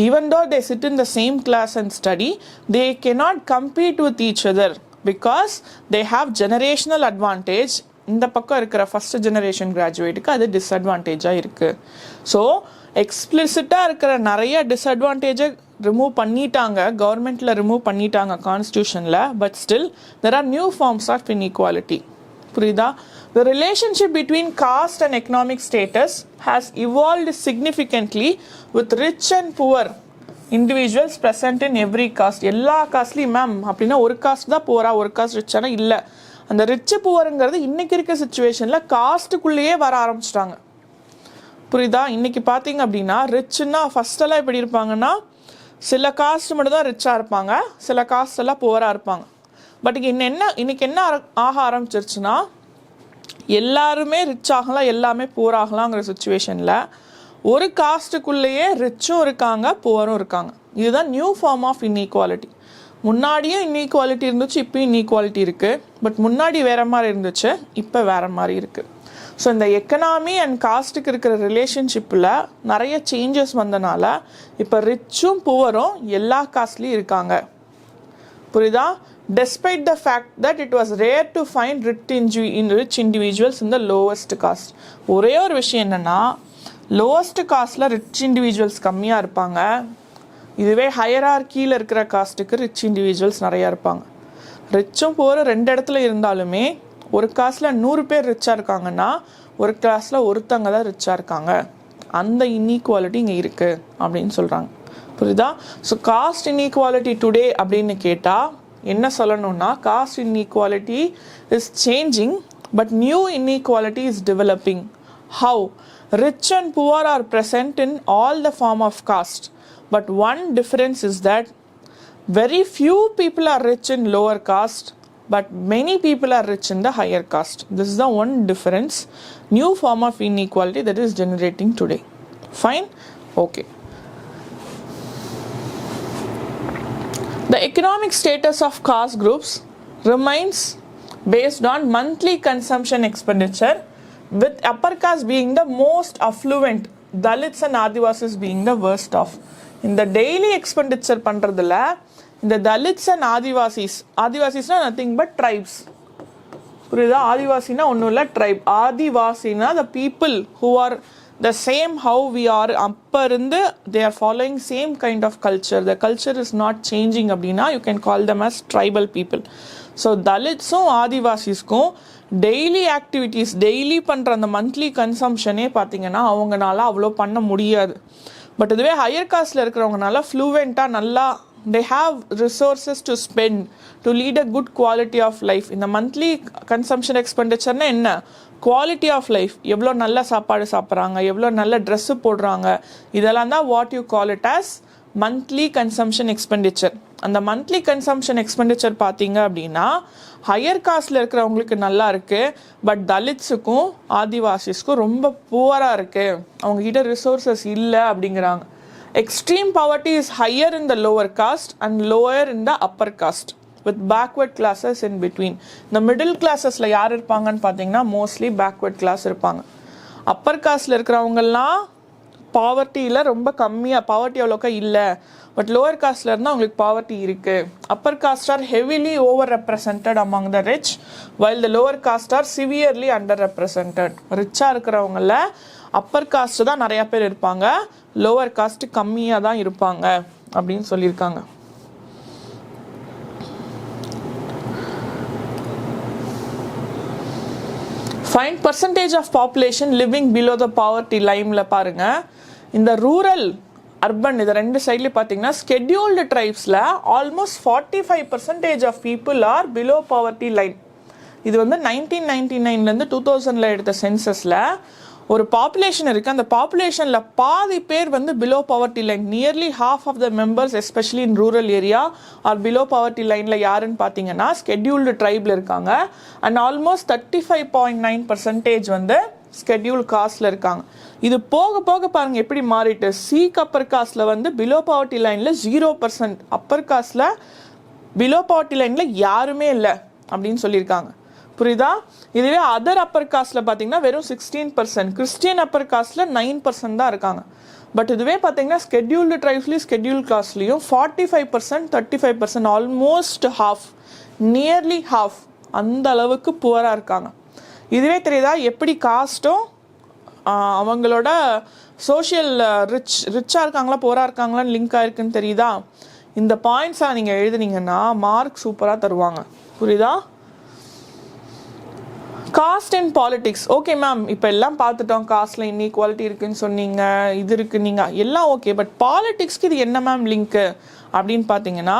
Even though they sit in the same class and study, they cannot compete with each other because they have generational advantage. இந்த பக்கம் இருக்கிற ஃபர்ஸ்ட் ஜெனரேஷன் கிராஜுவேட்டுக்கு அது டிஸ்அட்வான்டேஜாக இருக்குது. ஸோ எக்ஸ்பிளிசிட்டாக இருக்கிற நிறைய டிஸ்அட்வான்டேஜை ரிமூவ் பண்ணிட்டாங்க, கவர்மெண்ட்டில் ரிமூவ் பண்ணிட்டாங்க கான்ஸ்டியூஷனில். But still there are new forms of inequality. புரியுதா? The relationship between caste and economic status has evolved significantly with rich and poor individuals present in every caste. எல்லா காஸ்ட்லையும் மேம் அப்படின்னா ஒரு காஸ்ட் தான் போரா, ஒரு காஸ்ட் ரிச்சானா இல்லை. அந்த ரிச்சு புவருங்கிறது இன்னைக்கு இருக்க சுச்சுவேஷனில் காஸ்ட்டுக்குள்ளேயே வர ஆரம்பிச்சிட்டாங்க. புரியுதா? இன்னைக்கு பார்த்தீங்க அப்படின்னா ரிச்சுன்னா ஃபஸ்ட்டெல்லாம் எப்படி இருப்பாங்கன்னா சில காஸ்ட் மட்டும் தான் ரிச்சாக இருப்பாங்க, சில காஸ்ட் எல்லாம் புவராக இருப்பாங்க. பட் இன்னைக்கு என்ன ஆக ஆரம்பிச்சிருச்சுன்னா எல்லாருமே ரிச் ஆகலாம், எல்லாமே புவர் ஆகலாங்கிற சுச்சுவேஷனில் ஒரு காஸ்ட்டுக்குள்ளேயே ரிச்சும் இருக்காங்க, புவரும் இருக்காங்க. இதுதான் நியூ ஃபார்ம் ஆஃப் இன்இக்வாலிட்டி. முன்னாடியும் இன்இக்வாலிட்டி இருந்துச்சு, இப்போயும் இன்இக்வாலிட்டி இருக்குது. பட் முன்னாடி வேறு மாதிரி இருந்துச்சு, இப்போ வேறு மாதிரி இருக்குது. ஸோ இந்த எக்கனாமி அண்ட் காஸ்ட்டுக்கு இருக்கிற ரிலேஷன்ஷிப்பில் நிறைய சேஞ்சஸ் வந்தனால இப்போ ரிச்சும் புவரும் எல்லா காஸ்ட்லேயும் இருக்காங்க. புரியுதா? Despite the fact that it was rare to find rich individuals in the lowest caste. ஒரே ஒரு விஷயம் என்னென்னா லோவஸ்ட் காஸ்ட்டில் ரிச் இண்டிவிஜுவல்ஸ் கம்மியாக இருப்பாங்க. இதுவே ஹையரார்க்கியில் இருக்கிற காஸ்ட்டுக்கு ரிச் இண்டிவிஜுவல்ஸ் நிறையா இருப்பாங்க. ரிச்சும் போகிற ரெண்டு இடத்துல இருந்தாலுமே ஒரு காஸ்ட்டில் 100 பேர் ரிச்சாக இருக்காங்கன்னா ஒரு கிளாஸில் ஒருத்தங்க தான் ரிச்சாக இருக்காங்க. அந்த இன்இக்வாலிட்டி இங்கே இருக்குது அப்படின்னு சொல்கிறாங்க. புரியுதா? ஸோ காஸ்ட் இன்இக்வாலிட்டி டுடே அப்படின்னு கேட்டால் என்ன சொல்லணும்னா caste inequality is changing but new inequality is developing. How? Rich and poor are present in all the form of caste, but one difference is that very few people are rich in lower caste but many people are rich in the higher caste. This is the one difference, new form of inequality that is generating today. Fine? Okay. The economic status of caste groups remains based on monthly consumption expenditure, with upper caste being the most affluent, Dalits and Adivasis being the worst off. In the daily expenditure பண்றதுல இந்த Dalits and Adivasisனா nothing but tribes. புரியுதா? ஆதிவாசினா ஒன்றும் இல்லை, try. ஆதிவாசினா the people who are the same how we are, அப்போ இருந்து they are following same kind of culture, the culture is not changing அப்படின்னா you can call them as tribal people. So தலித்ஸும் ஆதிவாசிஸ்க்கும் டெய்லி ஆக்டிவிட்டீஸ், டெய்லி பண்ணுற அந்த மந்த்லி கன்சம்ஷனே பார்த்தீங்கன்னா அவங்களால அவ்வளோ பண்ண முடியாது. பட் இதுவே ஹையர் காஸ்ட்டில் இருக்கிறவங்கனால ஃப்ளூவெண்ட்டாக நல்லா they have resources to spend to lead a good quality of life. இந்த மந்த்லி கன்சம்ஷன் எக்ஸ்பெண்டிச்சர்னா என்ன? குவாலிட்டி ஆஃப் லைஃப், எவ்வளோ நல்ல சாப்பாடு சாப்பிட்றாங்க, எவ்வளோ நல்ல ட்ரெஸ்ஸு போடுறாங்க, இதெல்லாம் தான் what you call it as monthly consumption expenditure. அந்த மந்த்லி கன்சம்ஷன் எக்ஸ்பெண்டிச்சர் பார்த்தீங்க அப்படின்னா ஹையர் காஸ்ட்டில் இருக்கிறவங்களுக்கு நல்லா இருக்குது, பட் தலித்ஸுக்கும் ஆதிவாசிஸ்க்கும் ரொம்ப புவராக இருக்குது, அவங்ககிட்ட ரிசோர்ஸஸ் இல்லை அப்படிங்கிறாங்க. Extreme poverty is higher in the lower caste and lower in the upper caste, with backward classes in between. The middle classes-ல யார் இருப்பாங்கன்னு பார்த்தீங்கன்னா மோஸ்ட்லி backward class இருப்பாங்க. அப்பர் காஸ்ட்டில் இருக்கிறவங்கெல்லாம் பாவர்ட்டியில் ரொம்ப கம்மியாக, பாவர்ட்டி அவ்வளோக்கா இல்லை, பட் லோவர் காஸ்ட்டில் இருந்தால் அவங்களுக்கு பாவர்ட்டி இருக்குது. Upper caste are heavily over represented among the rich, while the lower caste are severely under represented. ரிச்சாக இருக்கிறவங்கள அப்பர் காஸ்ட்டு தான் நிறையா பேர் இருப்பாங்க, லோவர் காஸ்ட் கம்மியாக தான் இருப்பாங்க அப்படின்னு சொல்லியிருக்காங்க. Find percentage of population living below the poverty line-ல பாருங்க. இந்த ரூரல் அர்பன் இது ரெண்டு சைட்லேயும் பார்த்தீங்கன்னா ஸ்கெட்யூல்டு ட்ரைப்ஸில் almost 45% of people are below poverty line. இது வந்து 1999லேருந்து 2000ல் எடுத்த சென்சஸில் ஒரு பாப்புலேஷன் இருக்குது, அந்த பாப்புலேஷனில் பாதி பேர் வந்து below poverty line. Nearly half of the members especially in rural area are below poverty லைனில் யாருன்னு பார்த்தீங்கன்னா ஸ்கெட்யூல்டு ட்ரைபில் இருக்காங்க. அண்ட் ஆல்மோஸ்ட் 35.9% வந்து ஸ்கெட்யூல் காஸ்டில் இருக்காங்க. இது போக போக பாருங்கள் எப்படி மாறிட்டு. அப்பர் காஸ்டில் வந்து பிலோ பவர்ட்டி லைனில் 0%, அப்பர் காஸ்டில் பிலோ பவர்ட்டி லைனில் யாருமே இல்லை. அப்படின்னு சொல்லியிருக்காங்க. புரியுதா? இதுவே அதர் அப்பர் காஸ்ட்ல பார்த்தீங்கன்னா வெறும் 16%, கிறிஸ்டியன் அப்பர் காஸ்ட்ல 9% தான் இருக்காங்க. பட் இதுவே பார்த்தீங்கன்னா ஸ்கெட்யூல்டு ட்ரைப்ஸ்லையும் ஸ்கெட்யூல் காஸ்ட்லையும் 45%, 35%, ஆல்மோஸ்ட் ஹாஃப், நியர்லி ஹாஃப் அந்த அளவுக்கு புவராக இருக்காங்க. இதுவே தெரியுதா எப்படி காஸ்ட்டும் அவங்களோட சோஷியல் ரிச்சாக இருக்காங்களா புவராக இருக்காங்களான்னு லிங்க் ஆயிருக்குன்னு தெரியுதா? இந்த பாயிண்ட்ஸாக நீங்கள் எழுதுனீங்கன்னா மார்க் சூப்பராக தருவாங்க. புரியுதா? Cost and politics. Okay ma'am, இப்போ எல்லாம் பார்த்துட்டோம், காஸ்ட்ல இன்இக்வாலிட்டி இருக்குன்னு சொன்னீங்க, இது இருக்கு, நீங்கள் எல்லாம் ஓகே, பட் பாலிடிக்ஸ்க்கு இது என்ன மேம் லிங்க்கு அப்படின்னு பார்த்தீங்கன்னா,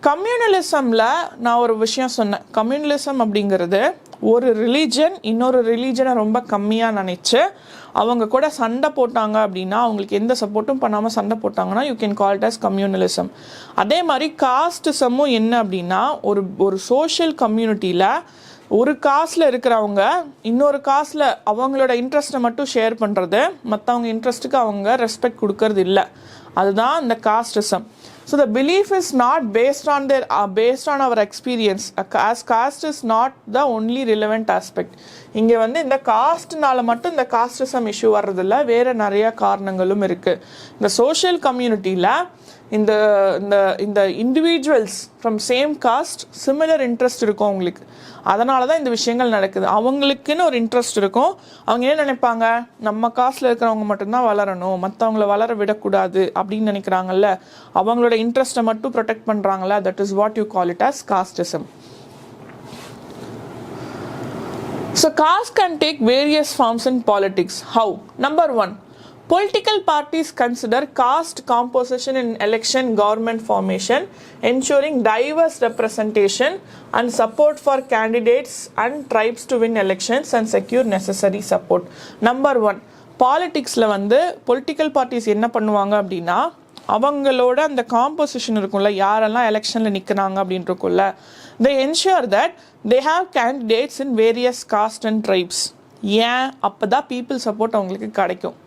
கம்யூனலிசமில் நான் ஒரு விஷயம் சொன்னேன். கம்யூனலிசம் அப்படிங்கிறது ஒரு ரிலீஜன் இன்னொரு ரிலீஜனை ரொம்ப கம்மியாக நினச்சி அவங்க கூட சண்டை போட்டாங்க அப்படின்னா, அவங்களுக்கு எந்த சப்போர்ட்டும் பண்ணாமல் சண்டை போட்டாங்கன்னா you can call it as communalism. அதே மாதிரி காஸ்டிசமும் என்ன அப்படின்னா, ஒரு சோஷியல் கம்யூனிட்டியில் ஒரு காஸ்டில் இருக்கிறவங்க இன்னொரு காஸ்டில் அவங்களோட இன்ட்ரெஸ்ட்டை மட்டும் ஷேர் பண்ணுறது, மற்றவங்க இன்ட்ரெஸ்ட்டுக்கு அவங்க ரெஸ்பெக்ட் கொடுக்கறது இல்லை. அதுதான் இந்த casteism. So the belief is not based on our experience, as caste is not the only relevant aspect. இங்கே வந்து இந்த காஸ்ட்னால மட்டும் இந்த காஸ்டிசம் இஷ்யூ வர்றதில்ல, வேறு நிறைய காரணங்களும் இருக்குது. இந்த சோஷியல் கம்யூனிட்டியில் இந்த இந்த individuals from same cost similar interest இருக்கும் அவங்களுக்கு. அதனால தான் இந்த விஷயங்கள் நடக்குது. அவங்களுக்குன்னு ஒரு இன்ட்ரெஸ்ட் இருக்கும். அவங்க என்ன நினைப்பாங்க, நம்ம காஸ்ட்டில் இருக்கிறவங்க மட்டும்தான் வளரணும், மற்றவங்கள வளர விடக்கூடாது அப்படின்னு நினைக்கிறாங்கல்ல, அவங்களோட இன்ட்ரெஸ்ட்டை மட்டும் ப்ரொடெக்ட் பண்ணுறாங்கல்ல, that is what you call it as casteism. So caste can take various forms in politics. How? Number 1, political parties consider caste composition in election government formation, ensuring diverse representation and support for candidates and tribes to win elections and secure necessary support. Number 1, பாலிட்டிக்ஸில் வந்து பொலிட்டிக்கல் பார்ட்டிஸ் என்ன பண்ணுவாங்க அப்படின்னா, அவங்களோட அந்த காம்போசிஷன் இருக்கும்ல, யாரெல்லாம் எலெக்ஷனில் நிற்கிறாங்க அப்படின்னு இருக்கும்ல, they ensure that they have candidates in various caste and tribes. ஏன்? அப்போ தான் பீப்புள் சப்போர்ட் அவங்களுக்கு கிடைக்கும்.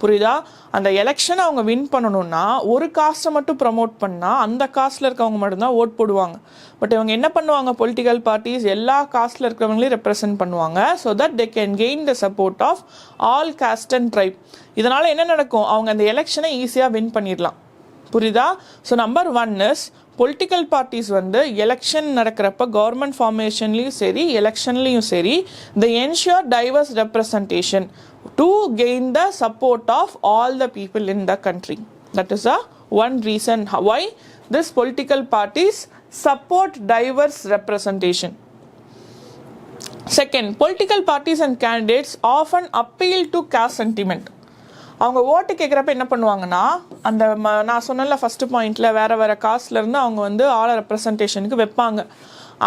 புரியுதா? அந்த எலெக்ஷனை அவங்க வின் பண்ணணும்னா ஒரு காஸ்ட்டை மட்டும் ப்ரமோட் பண்ணால் அந்த காஸ்ட்டில் இருக்கவங்க மட்டும்தான் ஓட் போடுவாங்க. பட் இவங்க என்ன பண்ணுவாங்க, பொலிட்டிக்கல் பார்ட்டிஸ் எல்லா காஸ்ட்டில் இருக்கிறவங்களையும் ரெப்ரசென்ட் பண்ணுவாங்க, so that they can gain the support of all caste and tribe. இதனால் என்ன நடக்கும், அவங்க அந்த எலெக்ஷனை ஈஸியாக வின் பண்ணிடலாம். புரியுதா? So number 1 is political parties வந்து எலெக்ஷன் நடக்கிறப்ப கவர்மெண்ட் ஃபார்மேஷன்லேயும் சரி எலெக்ஷன்லேயும் சரி they ensure diverse representation to gain the support of all the people in the country. That is the one reason why this political parties support diverse representation. Second, political parties and candidates often appeal to caste sentiment. அவங்க ஓட்டு கேட்குறப்ப என்ன பண்ணுவாங்கன்னா, அந்த நான் சொன்னல ஃபஸ்ட்டு பாயிண்டில் வேறு காஸ்ட்லேருந்து அவங்க வந்து ஆல் ரெப்ரசன்டேஷனுக்கு வைப்பாங்க.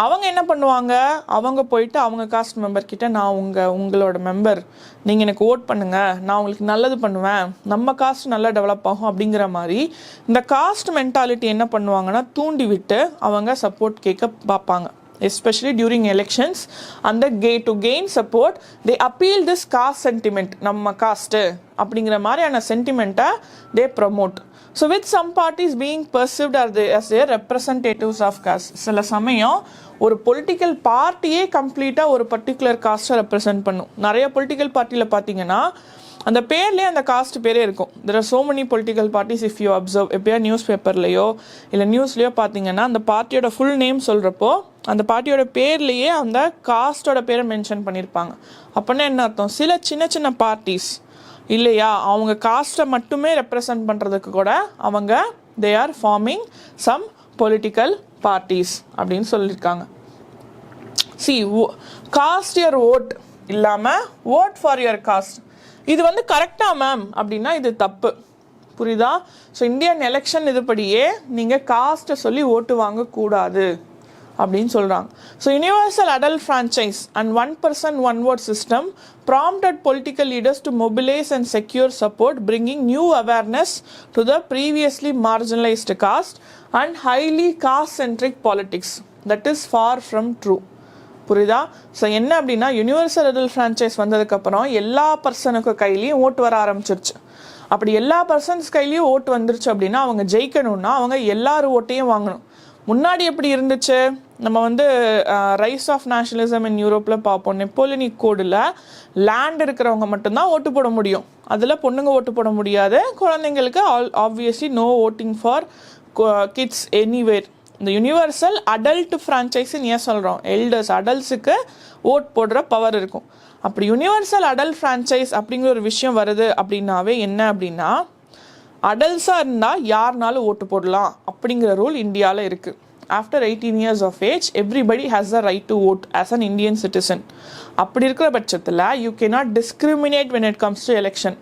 அவங்க என்ன பண்ணுவாங்க, அவங்க போயிட்டு அவங்க காஸ்ட் மெம்பர்கிட்ட, நான் உங்களோட மெம்பர், நீங்கள் எனக்கு ஓட் பண்ணுங்கள், நான் உங்களுக்கு நல்லது பண்ணுவேன், நம்ம காஸ்ட் நல்லா டெவலப் ஆகும் அப்படிங்கிற மாதிரி இந்த காஸ்ட் மென்டாலிட்டி என்ன பண்ணுவாங்கன்னா தூண்டி விட்டு அவங்க சப்போர்ட் கேட்க பார்ப்பாங்க. Especially during elections, and to gain support they appeal this caste sentiment, நம்ம காஸ்ட் அப்படிங்கிற மாதிரியான சென்டிமெண்ட்டை they promote. So with some parties being perceived as their representatives of caste, சில சமயம் ஒரு பொலிட்டிக்கல் பார்ட்டியே கம்ப்ளீட்டாக ஒரு பர்டிகுலர் காஸ்ட்டை ரெப்ரசென்ட் பண்ணும். நிறைய பொலிட்டிக்கல் பார்ட்டியில் பார்த்தீங்கன்னா அந்த பேர்லேயே அந்த காஸ்ட் பேரே இருக்கும். There are so many political parties if you observe. எப்போயா நியூஸ் பேப்பர்லையோ இல்லை நியூஸ்லையோ பார்த்தீங்கன்னா அந்த பார்ட்டியோட ஃபுல் நேம் சொல்கிறப்போ அந்த பார்ட்டியோட பேர்லேயே அந்த காஸ்ட்டோட பேரை மென்ஷன் பண்ணியிருப்பாங்க. அப்படின்னா என்ன அர்த்தம், சில சின்ன சின்ன பார்ட்டிஸ் இல்லையா, அவங்க காஸ்ட்டை மட்டுமே ரெப்ரசன்ட் பண்ணுறதுக்கு கூட அவங்க they are forming some political parties அப்படின்னு சொல்லியிருக்காங்க. சி காஸ்ட் யுவர் ஓட் இல்லாமல் ஓட் ஃபார் யுவர் காஸ்ட், இது வந்து கரெக்டா மேம் அப்படின்னா இது தப்பு. புரியுதா? ஸோ இந்தியன் எலெக்ஷன் இதுபடியே நீங்கள் காஸ்ட்டை சொல்லி ஓட்டு வாங்கக்கூடாது அப்படின்னு சொல்கிறாங்க. So universal adult franchise and 1% 1 vote system prompted political leaders to mobilize and secure support, bringing new awareness to the previously marginalized caste and highly caste-centric politics. That is far from true. புரியுதா? ஸோ என்ன அப்படின்னா, யூனிவர்சல் அடல்ட் ஃப்ரான்ச்சைஸ் வந்ததுக்கப்புறம் எல்லா பர்சனுக்கு கையிலையும் ஓட்டு வர ஆரம்பிச்சிருச்சு. அப்படி எல்லா பர்சன்ஸ் கையிலையும் ஓட்டு வந்துருச்சு அப்படின்னா அவங்க ஜெயிக்கணும்னா அவங்க எல்லாரும் ஓட்டையும் வாங்கணும். முன்னாடி எப்படி இருந்துச்சு, நம்ம வந்து ரைஸ் ஆஃப் நேஷனலிசம் இன் யூரோப்பில் பார்ப்போம். நெப்போலியனிக் கோடில் லேண்ட் இருக்கிறவங்க மட்டும்தான் ஓட்டு போட முடியும், அதில் பொண்ணுங்க ஓட்டு போட முடியாது. குழந்தைங்களுக்கு obviously no voting for kids anywhere. இந்த யூனிவர்சல் அடல்ட் ஃப்ரான்ச்சைஸ்ன்னு ஏன் சொல்கிறோம், எல்டர்ஸ் அடல்ட்ஸுக்கு ஓட் போடுற பவர் இருக்கும். அப்படி யூனிவர்சல் அடல்ட் ஃப்ரான்ச்சைஸ் அப்படிங்கிற ஒரு விஷயம் வருது அப்படின்னாவே என்ன அப்படின்னா, அடல்ட்ஸாக இருந்தால் யாருனாலும் ஓட்டு போடலாம் அப்படிங்கிற ரூல் இந்தியாவில் இருக்குது. After 18 years of age everybody has the right to vote as an Indian citizen. அப்படி இருக்கிற பட்சத்தில் you cannot discriminate when it comes to election.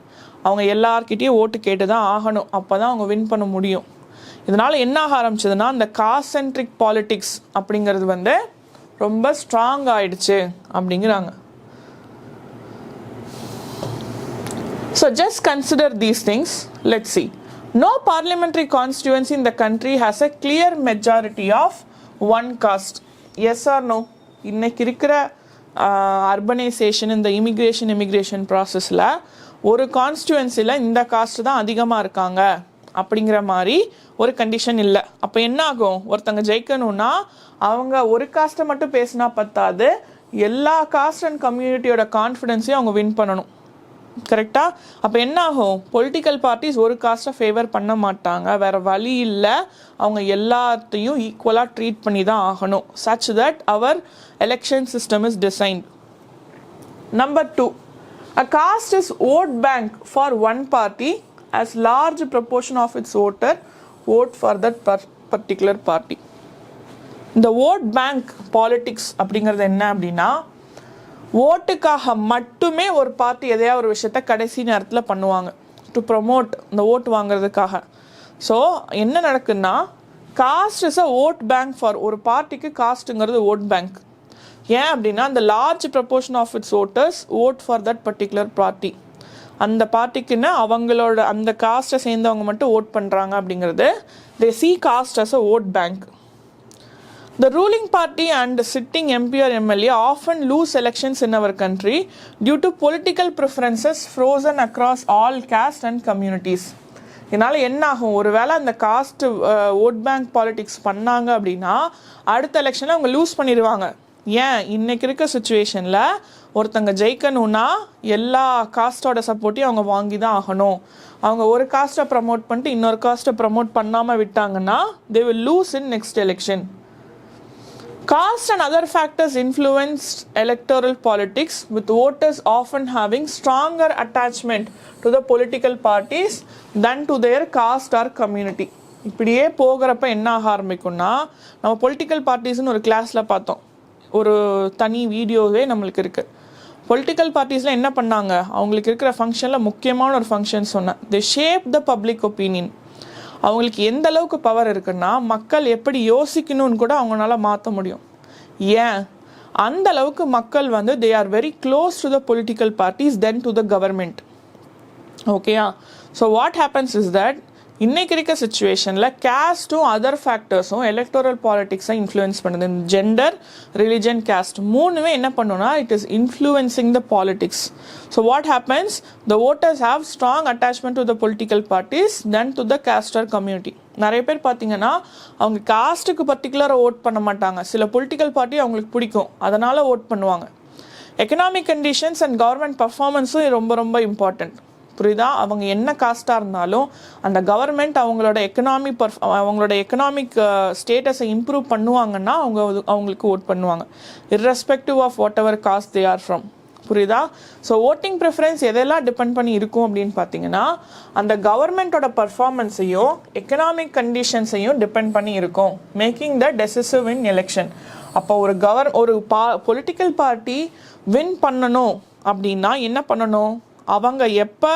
அவங்க எல்லார்கிட்டையும் ஓட்டு கேட்டு தான் ஆகணும், அப்போ தான் அவங்க வின் பண்ண முடியும். இதனால் என்ன ஆக ஆரம்பிச்சதுன்னா, இந்த காஸ்ட் சென்ட்ரிக் பாலிட்டிக்ஸ் அப்படிங்கிறது வந்து ரொம்ப ஸ்ட்ராங் ஆயிடுச்சு அப்படிங்கிறாங்க. So just consider these things. Let's see. No parliamentary constituency in the country has a clear majority of one caste. Yes or no? இன்னைக்கு இருக்கிற அர்பனைசேஷன், இந்த இமிக்ரேஷன் ப்ராசஸில் ஒரு கான்ஸ்டியூவன்சியில் இந்த காஸ்ட் தான் அதிகமாக இருக்காங்க அப்படிங்கிற மாதிரி ஒரு கண்டிஷன் இல்லை. அப்போ என்ன ஆகும், ஒருத்தங்க ஜெயிக்கணும்னா அவங்க ஒரு காஸ்ட்டை மட்டும் பேசினா பத்தாது, எல்லா காஸ்ட் அண்ட் கம்யூனிட்டியோட கான்ஃபிடென்ஸையும் அவங்க வின் பண்ணணும். கரெக்டா? அப்போ என்ன ஆகும், பொலிட்டிக்கல் பார்ட்டிஸ் ஒரு காஸ்ட்டை ஃபேவர் பண்ண மாட்டாங்க, வேற வழி இல்லை, அவங்க எல்லாத்தையும் ஈக்குவலாக ட்ரீட் பண்ணி தான் ஆகணும். such that our election system is designed. Number 2, a caste is vote bank for one party as large proportion of its voter vote for that particular party. இந்த vote bank politics அப்படிங்கிறது என்ன அப்படின்னா, ஓட்டுக்காக மட்டுமே ஒரு பார்ட்டி எதையா ஒரு விஷயத்த கடைசி நேரத்தில் பண்ணுவாங்க, டு ப்ரொமோட் இந்த ஓட்டு வாங்குறதுக்காக. ஸோ என்ன நடக்குன்னா, caste is a vote bank for, ஒரு பார்ட்டிக்கு காஸ்ட்டுங்கிறது ஓட் பேங்க். ஏன் அப்படின்னா, அந்த large proportion of its voters vote for that particular party. அந்த பார்ட்டிக்குன்னு அவங்களோட அந்த காஸ்ட்டை சேர்ந்தவங்க மட்டும் ஓட் பண்ணுறாங்க அப்படிங்கிறது, தே see caste as a vote bank. The ruling party and sitting MP or MLA often lose elections in our country due to political preferences frozen across all caste and communities. இதனால் என்ன ஆகும், ஒரு வேளை அந்த காஸ்ட் ஓட் பேங்க் பாலிட்டிக்ஸ் பண்ணாங்க அப்படின்னா அடுத்த எலெக்ஷனில் அவங்க லூஸ் பண்ணிடுவாங்க. ஏன், இன்னைக்கு இருக்க சுச்சுவேஷனில் ஒருத்தங்க ஜெயிக்கணும்னா எல்லா காஸ்ட்டோட சப்போர்ட்டையும் அவங்க வாங்கி தான் ஆகணும். அவங்க ஒரு காஸ்ட்டை ப்ரமோட் பண்ணிட்டு இன்னொரு காஸ்ட்டை ப்ரமோட் பண்ணாமல் விட்டாங்கன்னா they will lose in next election. Caste and other factors influence electoral politics, with voters often having stronger attachment to the political parties than to their caste or community. இப்படியே போகிறப்ப என்ன ஆக ஆரம்பிக்கும்னா, நம்ம பொலிட்டிக்கல் பார்ட்டிஸ்னு ஒரு கிளாஸில் பார்த்தோம், ஒரு தனி வீடியோவே நம்மளுக்கு இருக்குது. பொலிட்டிக்கல் பார்ட்டிஸில் என்ன பண்ணாங்க, அவங்களுக்கு இருக்கிற ஃபங்க்ஷனில் முக்கியமான ஒரு ஃபங்க்ஷன் சொன்னேன், they shape the public opinion. அவங்களுக்கு எந்த அளவுக்கு பவர் இருக்குன்னா, மக்கள் எப்படி யோசிக்கணும்னு கூட அவங்களால மாற்ற முடியும். ஏன், அந்த அளவுக்கு மக்கள் வந்து they are very close to the political parties than to the government. ஓகேயா? So what happens is that, இன்னைக்கு இருக்க சுச்சுவேஷனில் கேஸ்ட்டும் அதர் ஃபேக்டர்ஸும் எலக்டோரல் பாலிட்டிக்ஸை இன்ஃப்ளூயன்ஸ் பண்ணுது. ஜெண்டர், ரிலிஜன், கேஸ்ட் மூணுமே என்ன பண்ணுன்னா, it is influencing the politics. So what happens, the voters have strong attachment to the political parties than to the caste or community. நிறைய பேர் பார்த்தீங்கன்னா அவங்க காஸ்ட்டுக்கு பர்டிகுலராக ஓட் பண்ண மாட்டாங்க, சில பொலிட்டிக்கல் பார்ட்டி அவங்களுக்கு பிடிக்கும் அதனால் ஓட் பண்ணுவாங்க. எக்கனாமிக் கண்டிஷன்ஸ் அண்ட் கவர்மெண்ட் பர்ஃபார்மன்ஸும் ரொம்ப ரொம்ப இம்பார்ட்டண்ட். புரியுதா? அவங்க என்ன காஸ்ட்டாக இருந்தாலும் அந்த கவர்மெண்ட் அவங்களோட எக்கனாமிக் ஸ்டேட்டஸை இம்ப்ரூவ் பண்ணுவாங்கன்னா அவங்களுக்கு ஓட் பண்ணுவாங்க, irrespective of whatever caste they are from. புரியுதா? ஸோ ஓட்டிங் ப்ரிஃபரன்ஸ் எதெல்லாம் டிபெண்ட் பண்ணி இருக்கும் அப்படின்னு பார்த்தீங்கன்னா, அந்த கவர்மெண்ட்டோட பர்ஃபார்மன்ஸையும் எக்கனாமிக் கண்டிஷன்ஸையும் டிபெண்ட் பண்ணி இருக்கும், making the decisive in election. அப்போ ஒரு பொலிட்டிக்கல் பார்ட்டி வின் பண்ணணும் அப்படின்னா என்ன பண்ணணும், அவங்க எப்போ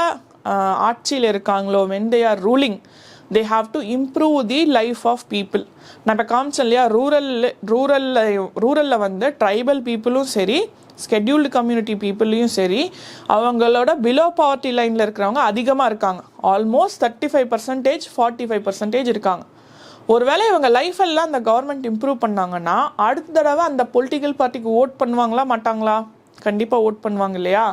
ஆட்சியில் இருக்காங்களோ, when they are ruling, they have to improve the life of people. நான் இப்போ காமிச்சேன் இல்லையா, ரூரலில் வந்து ட்ரைபல் பீப்புளும் சரி, ஸ்கெட்யூல்டு கம்யூனிட்டி பீப்புளையும் சரி, அவங்களோட பிலோ பவர்ட்டி லைனில் இருக்கிறவங்க அதிகமாக இருக்காங்க. ஆல்மோஸ்ட் 35%, 45% இருக்காங்க. ஒருவேளை இவங்க லைஃப் எல்லாம் அந்த கவர்மெண்ட் இம்ப்ரூவ் பண்ணாங்கன்னா அடுத்த தடவை அந்த பொலிட்டிக்கல் பார்ட்டிக்கு ஓட் பண்ணுவாங்களா மாட்டாங்களா? கண்டிப்பாக ஓட் பண்ணுவாங்க இல்லையா?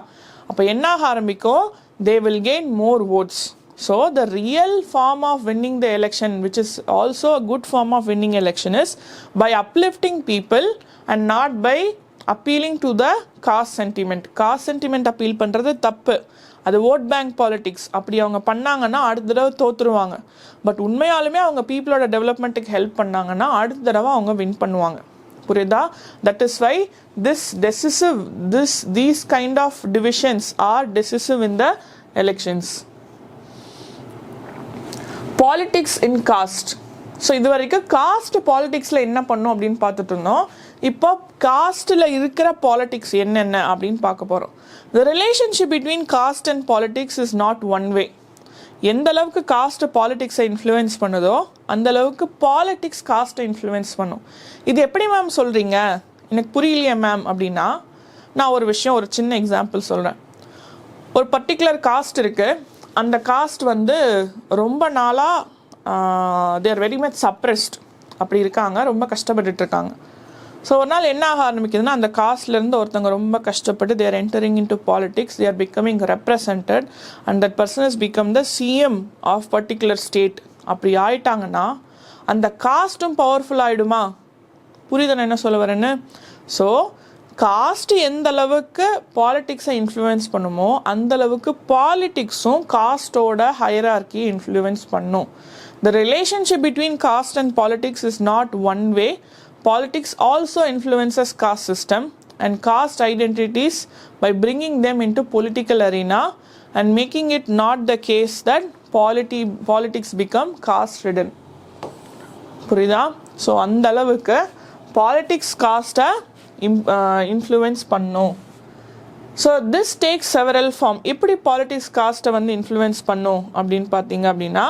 அப்போ என்ன ஆரம்பிக்கும், they will gain more votes. So the real form of winning the election, which is also a good form of winning election, is by uplifting people and not by appealing to the caste sentiment. Caste sentiment appeal பண்றது தப்பு. அது ஓட் பேங்க் பாலிடிக்ஸ். அப்படி அவங்க பண்ணாங்கன்னா அடுத்த தடவை தோத்துருவாங்க. பட் உண்மையாலுமே அவங்க பீப்புளோட டெவலப்மெண்ட்டுக்கு ஹெல்ப் பண்ணாங்கன்னா அடுத்த தடவை அவங்க வின் பண்ணுவாங்க. புரியுதா? That is why these kind of divisions are decisive in the elections. Politics in caste. So இது வரைக்கும் காஸ்ட் பாலிடிக்ஸில் என்ன பண்ணும் அப்படின்னு பார்த்துட்டு இருந்தோம். இப்போ காஸ்ட்டில் இருக்கிற பாலிடிக்ஸ் என்னென்ன அப்படின்னு பார்க்க போகிறோம். The relationship between cost and politics is not one way. எந்த அளவுக்கு காஸ்ட் பாலிடிக்ஸை இன்ஃப்ளூயன்ஸ் பண்ணுதோ அந்த அளவுக்கு பாலிடிக்ஸ் காஸ்ட்டை இன்ஃப்ளூயன்ஸ் பண்ணும். இது எப்படி மேம் சொல்கிறீங்க, எனக்கு புரியலையே மேம் அப்படின்னா, நான் ஒரு விஷயம், ஒரு சின்ன எக்ஸாம்பிள் சொல்கிறேன். ஒரு பர்டிகுலர் காஸ்ட் இருக்குது. அந்த காஸ்ட் வந்து ரொம்ப நாளாக தேர் வெரி மச் சப்ரெஸ்ட் அப்படி இருக்காங்க, ரொம்ப கஷ்டப்பட்டுட்ருக்காங்க. ஸோ ஒரு நாள் என்ன ஆக ஆரம்பிக்குதுன்னா, அந்த காஸ்ட்லேருந்து ஒருத்தவங்க ரொம்ப கஷ்டப்பட்டு they're entering in to politics, they're becoming represented and that person is become the CM of particular state. அப்படி ஆயிட்டாங்கன்னா அந்த காஸ்ட்டும் பவர்ஃபுல் ஆகிடுமா? புரியுது நான் என்ன சொல்ல வரேன்னு? ஸோ காஸ்ட் எந்த அளவுக்கு பாலிடிக்ஸை இன்ஃப்ளூயன்ஸ் பண்ணுமோ அந்த அளவுக்கு பாலிடிக்ஸும் காஸ்டோட ஹையரார்க்கியை இன்ஃப்ளூயன்ஸ் பண்ணும். The relationship between caste and politics is not one way. Politics also influences caste system and caste identities by bringing them into political arena and making it not the case that politics become caste ridden. புரியுதா? ஸோ அந்த அளவுக்கு பாலிடிக்ஸ் காஸ்ட்டை இன்ஃப்ளூயன்ஸ் பண்ணும். So this takes several form. எப்படி பாலிடிக்ஸ் காஸ்ட்டை வந்து இன்ஃப்ளூயன்ஸ் பண்ணும் அப்படின்னு பார்த்தீங்க அப்படின்னா,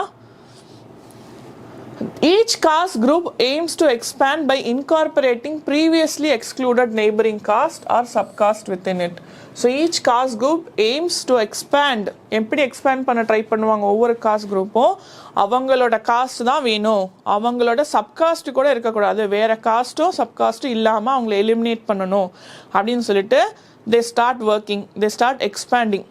each caste group aims to expand by incorporating previously excluded neighboring caste or subcaste within it. So each caste group aims to expand. எப்படி எக்ஸ்பேண்ட் பண்ண ட்ரை பண்ணுவாங்க? ஒவ்வொரு காஸ்ட் குரூப்பும் அவங்களோட காஸ்ட் தான் வேணும், அவங்களோட சப்காஸ்ட் கூட இருக்கக்கூடாது, வேற காஸ்ட்டும் சப்காஸ்ட்டும் இல்லாமல் அவங்கள எலிமினேட் பண்ணணும் அப்படின்னு சொல்லிட்டு they start working, they start expanding.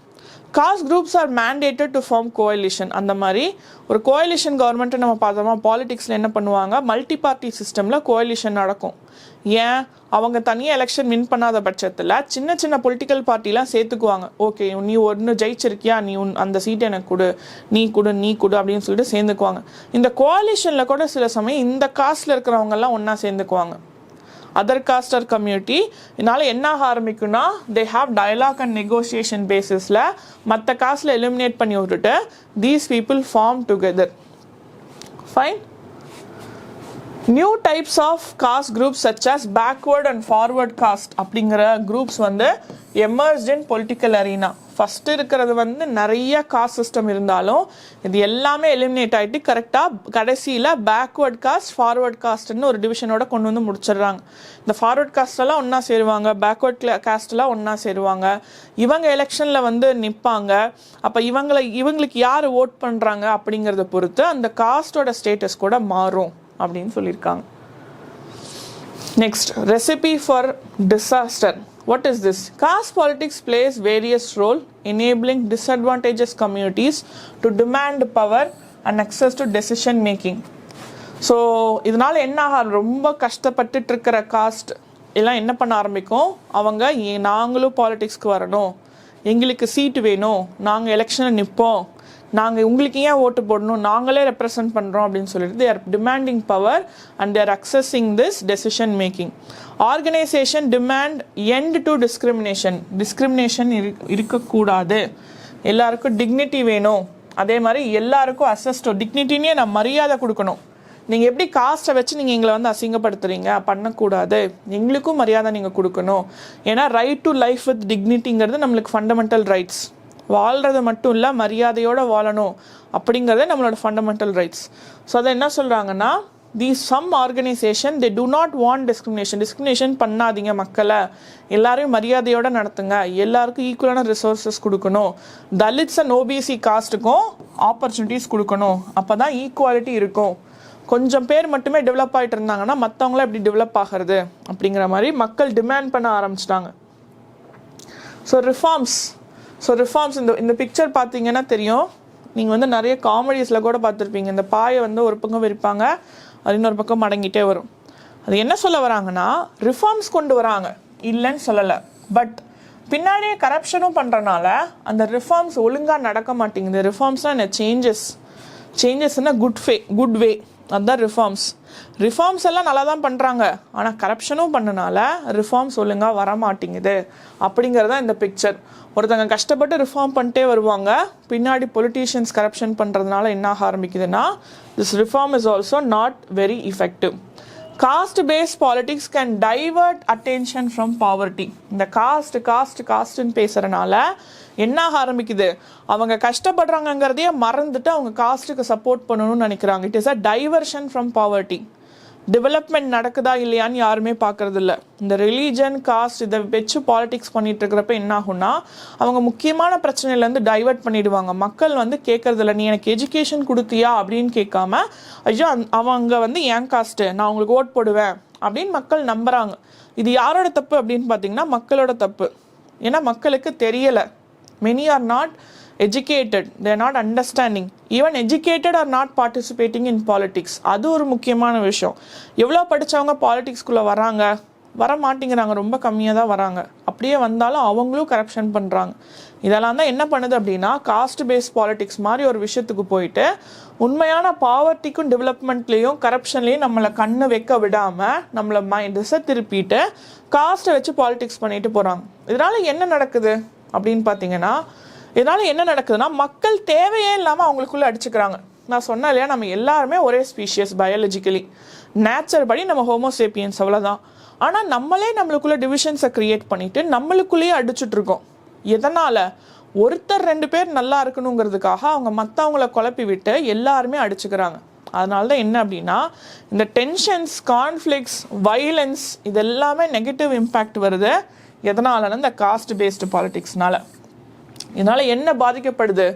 Caste groups are mandated to form coalition. அந்த மாதிரி ஒரு கோalition கவர்மெண்ட்டை நம்ம பார்த்தோமா, பாலிடிக்ஸில் என்ன பண்ணுவாங்க, மல்டி பார்ட்டி சிஸ்டமில் கோalition நடக்கும். ஏன்? அவங்க தனியாக எலெக்ஷன் வின் பண்ணாத பட்சத்தில் சின்ன சின்ன பொலிட்டிக்கல் பார்ட்டிலாம் சேர்த்துக்குவாங்க. ஓகே, நீ ஒன்று ஜெயிச்சிருக்கியா, நீ அந்த சீட்டை எனக்கு கொடு, நீ கொடு அப்படின்னு சொல்லிட்டு சேர்ந்துக்குவாங்க. இந்த கோalitionல கூட சில சமயம் இந்த காஸ்டில் இருக்கிறவங்கெல்லாம் ஒன்றா சேர்ந்துக்குவாங்க. Other caste are community. இதனால் என்ன ஆரம்பிக்கும்னா, they have dialogue and negotiation பேசிஸில் மற்ற காஸ்டில் எலிமினேட் பண்ணி விட்டுட்டு these people form together. Fine. New types of caste groups such as backward and forward caste அப்படிங்கிற குரூப்ஸ் வந்து emerge in political arena. First இருக்கிறது வந்து நிறைய காஸ்ட் சிஸ்டம் இருந்தாலும் இது எல்லாமே எலிமினேட் ஆகிட்டு கரெக்டாக கடைசியில் பேக்வர்ட் காஸ்ட் ஃபார்வர்ட் காஸ்ட்னு ஒரு டிவிஷனோட கொண்டு வந்து முடிச்சிடுறாங்க. இந்த ஃபார்வர்ட் காஸ்டெல்லாம் ஒன்றா சேருவாங்க, பேக்வர்ட் காஸ்டெல்லாம் ஒன்றா சேருவாங்க. இவங்க எலெக்ஷனில் வந்து நிற்பாங்க. அப்போ இவங்களுக்கு யார் ஓட் பண்ணுறாங்க அப்படிங்கிறத பொறுத்து அந்த காஸ்டோட ஸ்டேட்டஸ் கூட மாறும் அப்படின்னு சொல்லியிருக்காங்க. Next, recipe for disaster. What is this? Caste politics plays various role enabling disadvantaged communities to demand power and access to decision making. So இதனால் என்ன ரொம்ப கஷ்டப்பட்டுட்டு இருக்கிற காஸ்ட் எல்லாம் என்ன பண்ண ஆரம்பிக்கும், அவங்க நாங்களும் பாலிடிக்ஸ்க்கு வரணும், எங்களுக்கு சீட்டு வேணும், நாங்கள் எலெக்ஷனில் நிற்போம், நாங்கள் உங்களுக்கு ஏன் ஓட்டு போடணும், நாங்களே ரெப்ரசன்ட் பண்ணுறோம் அப்படின்னு சொல்லிட்டு they are demanding power and they are accessing this decision making. Organization demand end to discrimination. Discrimination இருக்கக்கூடாது, எல்லாருக்கும் டிக்னிட்டி வேணும், அதே மாதிரி எல்லாருக்கும் அசஸ் டு டிக்னிட்டினே நான் மரியாதை கொடுக்கணும். நீங்கள் எப்படி காஸ்ட்டை வச்சு நீங்கள் எங்களை வந்து அசிங்கப்படுத்துறீங்க, பண்ணக்கூடாது, எங்களுக்கும் மரியாதை நீங்கள் கொடுக்கணும். ஏன்னா ரைட் டு லைஃப் வித் டிக்னிட்டிங்கிறது நம்மளுக்கு ஃபண்டமெண்டல் ரைட்ஸ். வாழ்கிறது மட்டும் இல்லை, மரியாதையோடு வாழணும் அப்படிங்கிறதே நம்மளோட ஃபண்டமெண்டல் ரைட்ஸ். ஸோ அதை என்ன சொல்கிறாங்கன்னா, some organization they do not want discrimination பண்ணாதீங்க, மக்களை எல்லாரையும் மரியாதையோடு நடத்துங்க, எல்லாருக்கும் ஈக்குவலான ரிசோர்ஸஸ் கொடுக்கணும், தலித்ஸ் அண்ட் ஓபிசி காஸ்ட்டுக்கும் ஆப்பர்ச்சுனிட்டிஸ் கொடுக்கணும், அப்போ தான் ஈக்குவாலிட்டி இருக்கும். கொஞ்சம் பேர் மட்டுமே டெவலப் ஆகிட்டு இருந்தாங்கன்னா மற்றவங்களாம் எப்படி டெவலப் ஆகிறது அப்படிங்கிற மாதிரி மக்கள் டிமாண்ட் பண்ண ஆரம்பிச்சிட்டாங்க. ஸோ ரிஃபார்ம்ஸ் இந்த பிக்சர் பார்த்தீங்கன்னா தெரியும், நீங்கள் வந்து நிறைய காமெடிஸில் கூட பார்த்துருப்பீங்க. இந்த பாயை வந்து ஒரு பக்கம் விரிப்பாங்க, அது இன்னொரு பக்கம் மடங்கிட்டே வரும். அது என்ன சொல்ல வராங்கன்னா, ரிஃபார்ம்ஸ் கொண்டு வராங்க, இல்லைன்னு சொல்லலை. பட் பின்னாடியே கரப்ஷனும் பண்ணுறனால அந்த ரிஃபார்ம்ஸ் ஒழுங்காக நடக்க மாட்டேங்குது. ரிஃபார்ம்ஸ்னால் என்ன? சேஞ்சஸ்னால் குட் வே, அதுதான் ரிஃபார்ம்ஸ் எல்லாம் நல்லா தான் பண்ணுறாங்க, ஆனால் கரப்ஷனும் பண்ணனால ரிஃபார்ம்ஸ் ஒழுங்காக வர மாட்டேங்குது அப்படிங்கிறதான் இந்த பிக்சர். ஒருத்தங்க கஷ்டப்பட்டு ரிஃபார்ம் பண்ணிட்டே வருவாங்க, பின்னாடி பொலிட்டீஷியன்ஸ் கரப்ஷன் பண்ணுறதுனால என்ன ஆக ஆரம்பிக்குதுன்னா, this reform is also not very effective. Caste-based politics can divert attention from poverty. இந்த காஸ்ட்னு பேசுறதுனால என்ன ஆரம்பிக்குது, அவங்க கஷ்டப்படுறாங்கங்கிறதையே மறந்துட்டு அவங்க காஸ்ட்டுக்கு சப்போர்ட் பண்ணணும்னு நினைக்கிறாங்க. It is a diversion from poverty. Development நடக்குதா இல்லையான்னு யாருமே பார்க்கறது இல்லை. இந்த ரிலீஜன், காஸ்ட் இதை வச்சு பாலிடிக்ஸ் பண்ணிட்டு இருக்கிறப்ப என்ன ஆகும்னா, அவங்க முக்கியமான பிரச்சனையிலேருந்து டைவர்ட் பண்ணிடுவாங்க. மக்கள் வந்து கேட்கறதில்ல, நீ எனக்கு எஜுகேஷன் கொடுத்தியா அப்படின்னு கேட்காம, ஐயோ அவங்க வந்து ஏன் காஸ்ட்டு, நான் உங்களுக்கு ஓட் போடுவேன் அப்படின்னு மக்கள் நம்புறாங்க. இது யாரோட தப்பு அப்படின்னு பார்த்தீங்கன்னா, மக்களோட தப்பு. ஏன்னா மக்களுக்கு தெரியலை. Many are not educated, they are not understanding. Even educated are not participating in politics. அது ஒரு முக்கியமான விஷயம். எவ்வளோ படித்தவங்க பாலிடிக்ஸ்குள்ளே வர மாட்டேங்கிறாங்க, ரொம்ப கம்மியாக தான் வராங்க. அப்படியே வந்தாலும் அவங்களும் கரப்ஷன் பண்ணுறாங்க. இதெல்லாம் தான் என்ன பண்ணுது அப்படின்னா, காஸ்ட் பேஸ்ட் பாலிடிக்ஸ் மாதிரி ஒரு விஷயத்துக்கு போயிட்டு உண்மையான பாவர்ட்டிக்கும் டெவலப்மெண்ட்லேயும் கரப்ஷன்லேயும் நம்மளை கண்ணு வைக்க விடாமல் நம்மளை மைண்டஸை திருப்பிட்டு காஸ்ட்டை வச்சு பாலிடிக்ஸ் பண்ணிட்டு போகிறாங்க. இதனால் என்ன நடக்குது அப்படின்னு பார்த்தீங்கன்னா, இதனால் என்ன நடக்குதுன்னா, மக்கள் தேவையே இல்லாமல் அவங்களுக்குள்ளே அடிச்சுக்கிறாங்க. நான் சொன்னேன் இல்லையா, நம்ம எல்லாருமே ஒரே ஸ்பீஷியஸ் பயாலஜிக்கலி, நேச்சர் படி நம்ம ஹோமோசேப்பியன்ஸ், அவ்வளோதான். ஆனால் நம்மளுக்குள்ளே டிவிஷன்ஸை க்ரியேட் பண்ணிவிட்டு நம்மளுக்குள்ளேயே அடிச்சுட்ருக்கோம். எதனால்? ஒருத்தர் 2 பேர் நல்லா இருக்கணுங்கிறதுக்காக அவங்க மற்றவங்கள குழப்பி விட்டு எல்லாருமே அடிச்சுக்கிறாங்க. அதனால தான் என்ன அப்படின்னா, இந்த டென்ஷன்ஸ், கான்ஃப்ளிக்ஸ், வைலன்ஸ் இதெல்லாமே நெகட்டிவ் இம்பேக்ட் வருது. எதனாலன்னா, இந்த காஸ்ட் பேஸ்டு பாலிடிக்ஸ்னால. இதனால் என்ன பாதிக்கப்படுது?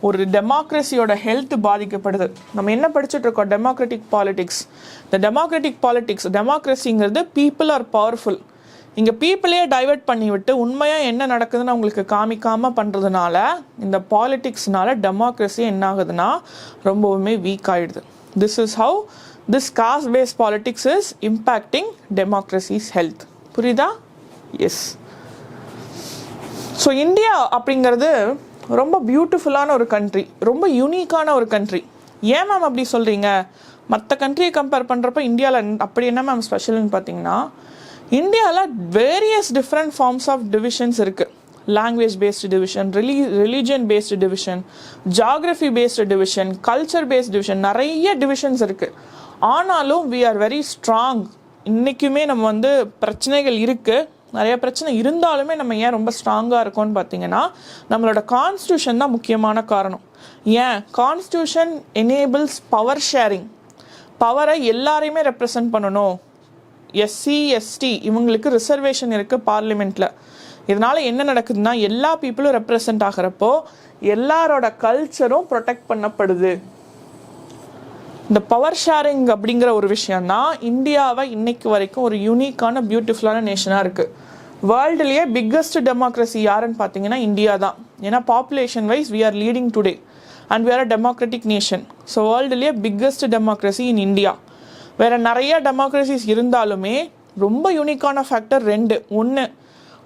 ஒரு டெமோக்ரஸியோட ஹெல்த் பாதிக்கப்படுது. நம்ம என்ன படிச்சுட்டு இருக்கோம்? Democratic politics. இந்த டெமோக்ரஸிங்கிறது பீப்புள் ஆர் பவர்ஃபுல். இங்கே பீப்புளே டைவர்ட் பண்ணிவிட்டு உண்மையாக என்ன நடக்குதுன்னு அவங்களுக்கு காமிக்காமல் பண்ணுறதுனால இந்த பாலிடிக்ஸ்னால டெமோக்ரஸி என்ன ஆகுதுன்னா ரொம்பவுமே வீக் ஆகிடுது. This is how this cost paste politics is impacting democracies health. புரியுதா? எஸ். ஸோ இந்தியா அப்படிங்கிறது ரொம்ப பியூட்டிஃபுல்லான ஒரு கண்ட்ரி, ரொம்ப யூனிக்கான ஒரு கண்ட்ரி. ஏன் மேம் அப்படி சொல்கிறீங்க? மற்ற கண்ட்ரியை கம்பேர் பண்ணுறப்ப இந்தியாவில் அப்படி என்ன மேம் ஸ்பெஷல்னு பார்த்தீங்கன்னா, இந்தியாவில் various different forms of divisions இருக்குது. Language based division, religion based division, geography based division, culture based division, நிறைய டிவிஷன்ஸ் இருக்குது. ஆனாலும் வி ஆர் வெரி ஸ்ட்ராங். இன்றைக்குமே நம்ம வந்து பிரச்சனைகள் இருக்குது, நிறைய பிரச்சனை இருந்தாலுமே நம்ம ஏன் ரொம்ப ஸ்ட்ராங்காக இருக்கோம்னு பார்த்தீங்கன்னா, நம்மளோட கான்ஸ்டியூஷன் தான் முக்கியமான காரணம். ஏன்? Constitution enables power sharing. பவரை எல்லாரையுமே ரெப்ரசன்ட் பண்ணணும். எஸ்சி, எஸ்டி இவங்களுக்கு ரிசர்வேஷன் இருக்குது பார்லிமெண்ட்டில். இதனால் என்ன நடக்குதுன்னா, எல்லா பீப்புளும் ரெப்ரசன்ட் ஆகிறப்போ எல்லாரோட கல்ச்சரும் ப்ரொடெக்ட் பண்ணப்படுது. இந்த பவர் ஷேரிங் அப்படிங்கிற ஒரு விஷயம்தான் இந்தியாவை இன்னைக்கு வரைக்கும் ஒரு யூனிக்கான பியூட்டிஃபுல்லான நேஷனாக இருக்குது. வேர்ல்டுலேயே பிக்கஸ்ட் டெமோக்ரஸி யாருன்னு பார்த்தீங்கன்னா இந்தியா தான். ஏன்னா population wise we are leading today and we are a democratic nation. So வேர்ல்டுலேயே பிக்கஸ்ட் டெமோக்ரஸி இன் இந்தியா. வேறு நிறைய டெமோக்ரஸிஸ் இருந்தாலுமே ரொம்ப யூனிக்கான ஃபேக்டர் 2. ஒன்று,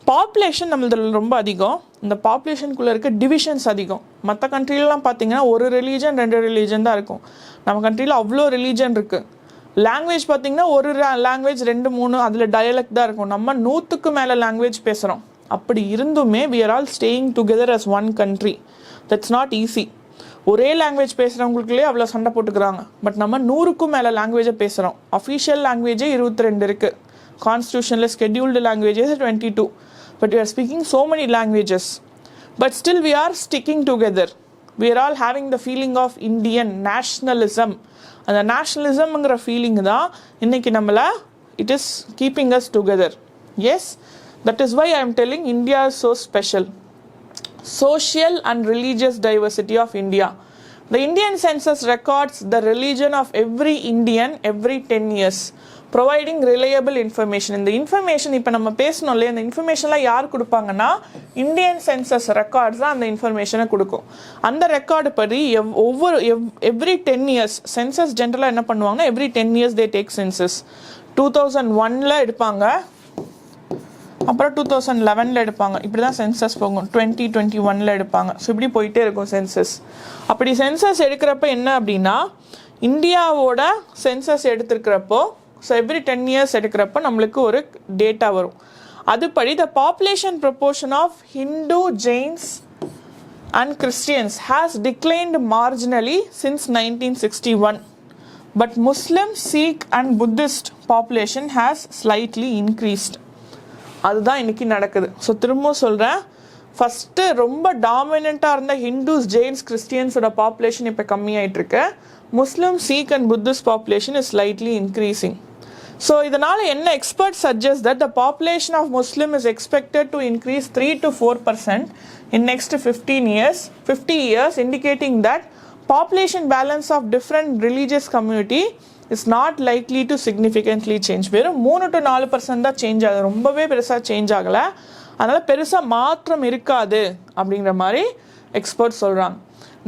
பாப்புலேஷன் நம்மளது ரொம்ப அதிகம். இந்த பாப்புலேஷனுக்குள்ளே இருக்க டிவிஷன்ஸ் அதிகம். மற்ற கண்ட்ரிலலாம் பார்த்தீங்கன்னா ஒரு ரிலீஜன் 2 ரிலீஜன் தான் இருக்கும். நம்ம கண்ட்ரியில் அவ்வளோ ரிலீஜன் இருக்குது. லாங்குவேஜ் பார்த்தீங்கன்னா ஒரு லாங்குவேஜ் 2, 3 அதில் டயலெக்ட் தான் இருக்கும். நம்ம 100க்கு மேலே லாங்குவேஜ் பேசுகிறோம். அப்படி இருந்துமே we are all staying together as one country. That's not easy. ஒரே லாங்குவேஜ் பேசுகிறவங்களுக்குள்ளே அவ்வளோ சண்டை போட்டுக்கிறாங்க. பட் நம்ம 100க்கும் மேலே லாங்குவேஜை பேசுகிறோம். அஃபிஷியல் லாங்குவேஜே 22 இருக்குது. கான்ஸ்டியூஷனில் scheduled languages 22. But we are speaking so many languages. But still we are sticking together. We are all having the feeling of Indian nationalism. அந்த நேஷ்னலிசம்ங்கிற ஃபீலிங் தான் இன்னைக்கு நம்மளை it is keeping us together. Yes, that is why I am telling India is so special. Social and religious diversity of India. The Indian census records the religion of every Indian every 10 years. Providing reliable information. இந்த இன்ஃபர்மேஷன் இப்போ நம்ம பேசணும் இல்லையா, இந்த இன்ஃபர்மேஷன்லாம் யார் கொடுப்பாங்கன்னா இந்தியன் சென்சஸ் ரெக்கார்ட்ஸ் தான் அந்த இன்ஃபர்மேஷனை கொடுக்கும். அந்த ரெக்கார்டு படி எவ்ரி 10 years சென்சஸ் ஜென்ரலாக என்ன பண்ணுவாங்கன்னா every 10 years they take census. 2001 எடுப்பாங்க, அப்புறம் 2011 எடுப்பாங்க. இப்படி தான் சென்சஸ் போகும். 2021 எடுப்பாங்க. ஸோ இப்படி போயிட்டே இருக்கும் சென்சஸ். அப்படி சென்சஸ் எடுக்கிறப்ப என்ன அப்படின்னா இந்தியாவோட சென்சஸ் எடுத்துருக்கிறப்போ ஸோ எவ்ரி 10 years எடுக்கிறப்ப நம்மளுக்கு ஒரு டேட்டா வரும். அதுபடி the population proportion of Hindu, Jains and Christians has declined marginally since 1961. But Muslim, Sikh and Buddhist population has slightly increased. அதுதான் இன்றைக்கி நடக்குது. ஸோ திரும்பவும் சொல்கிறேன், ஃபஸ்ட்டு ரொம்ப டாமினண்ட்டாக இருந்த ஹிந்துஸ், ஜெயின்ஸ், கிறிஸ்டியன்ஸோட பாப்புலேஷன் இப்போ கம்மியாயிட்டிருக்கு. Muslim, Sikh and Buddhist population is slightly increasing. So இதனால் என்ன expert suggest that the population of Muslim is expected to increase 3 to 4% in next 50 years, indicating that population balance of different religious community is not likely to significantly change. வெறும் 3 to 4% தான் சேஞ்ச் ஆகுது, ரொம்பவே பெருசாக சேஞ்ச் ஆகலை. அதனால் பெருசாக மாற்றம் இருக்காது அப்படிங்கிற மாதிரி எக்ஸ்பர்ட் சொல்கிறாங்க.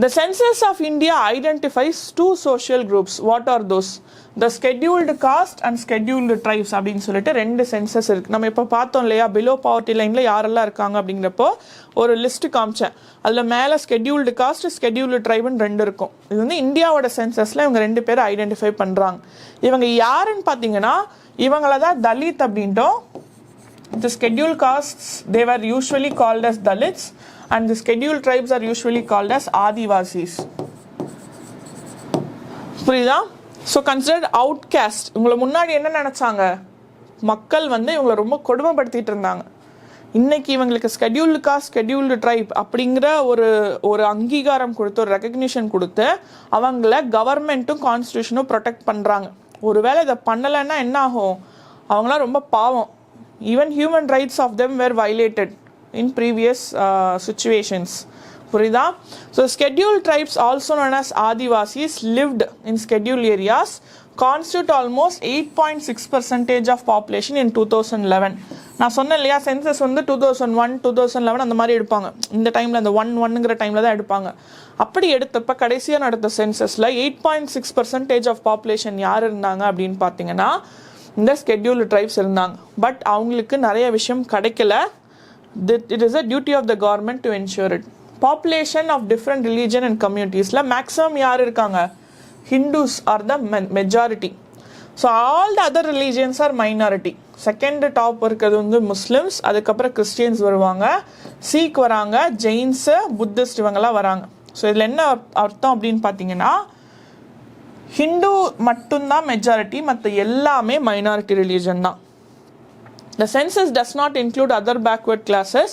The census of India identifies 2 social groups. What are those? The scheduled caste and scheduled tribes அப்படின்னு சொல்லிட்டு 2 சென்சஸ் இருக்குது. நம்ம இப்போ பார்த்தோம் இல்லையா, பிலோ பாவர்ட்டி லைனில் யாரெல்லாம் இருக்காங்க அப்படிங்கிறப்போ ஒரு லிஸ்ட்டு காமிச்சேன். அதில் மேலே ஸ்கெட்யூல்டு காஸ்ட், ஸ்கெட்யூல்டு ட்ரைப்னு 2 இருக்கும். இது வந்து இந்தியாவோட சென்சஸில் இவங்க 2 பேரை ஐடென்டிஃபை பண்ணுறாங்க. இவங்க யாருன்னு பார்த்தீங்கன்னா இவங்கள தான் Dalit அப்படின்ட்டோம். The scheduled castes, they were usually called as Dalits, and the scheduled tribes are usually called as Adivasis. புரியுதா? So considered outcast. இவங்களை முன்னாடி என்ன நினச்சாங்க, மக்கள் வந்து இவங்களை ரொம்ப கொடுமைப்படுத்திட்டு இருந்தாங்க. இன்னைக்கு இவங்களுக்கு ஸ்கெட்யூல்டு காஸ்ட், ஸ்கெட்யூல்டு ட்ரைப் அப்படிங்கிற ஒரு அங்கீகாரம் கொடுத்து, ஒரு ரெக்கக்னிஷன் கொடுத்து அவங்கள கவர்மெண்ட்டும் கான்ஸ்டியூஷனும் ப்ரொடெக்ட் பண்ணுறாங்க. ஒருவேளை இதை பண்ணலைன்னா என்ன ஆகும், அவங்களாம் ரொம்ப பாவம். Even human rights of them were violated in previous situations. புரியுதா? So scheduled tribes, also known as Adivasis, lived in scheduled areas, constitute almost 8.6% of population in 2011. நான் சொன்னேன் இல்லையா, சென்சஸ் வந்து 2001, 2011 அந்த மாதிரி எடுப்பாங்க. இந்த டைமில் அந்த 1ங்கிற டைமில் தான் எடுப்பாங்க. அப்படி எடுத்தப்போ கடைசியாக நடந்த சென்சஸில் 8.6% ஆஃப் பாப்புலேஷன் யார் இருந்தாங்க அப்படின்னு பார்த்தீங்கன்னா இந்த ஸ்கெட்யூல்டு ட்ரைப்ஸ் இருந்தாங்க. பட் அவங்களுக்கு நிறைய விஷயம் கிடைக்கல. It is a duty of the government to ensure it. Population of different religion and கம்யூனிட்டிஸில் மேக்ஸிமம் யார் இருக்காங்க, Hindus are the majority. So all the other religions are minority. Second top இருக்கிறது வந்து முஸ்லிம்ஸ், அதுக்கப்புறம் கிறிஸ்டியன்ஸ் வருவாங்க, சீக் வராங்க, ஜெயின்ஸு, புத்திஸ்ட் இவங்கெல்லாம் வராங்க. ஸோ இதில் என்ன அர்த்தம் அப்படின்னு பார்த்தீங்கன்னா ஹிந்து மட்டும்தான் மெஜாரிட்டி, மற்ற எல்லாமே மைனாரிட்டி ரிலீஜன் தான். The census does not include other backward classes,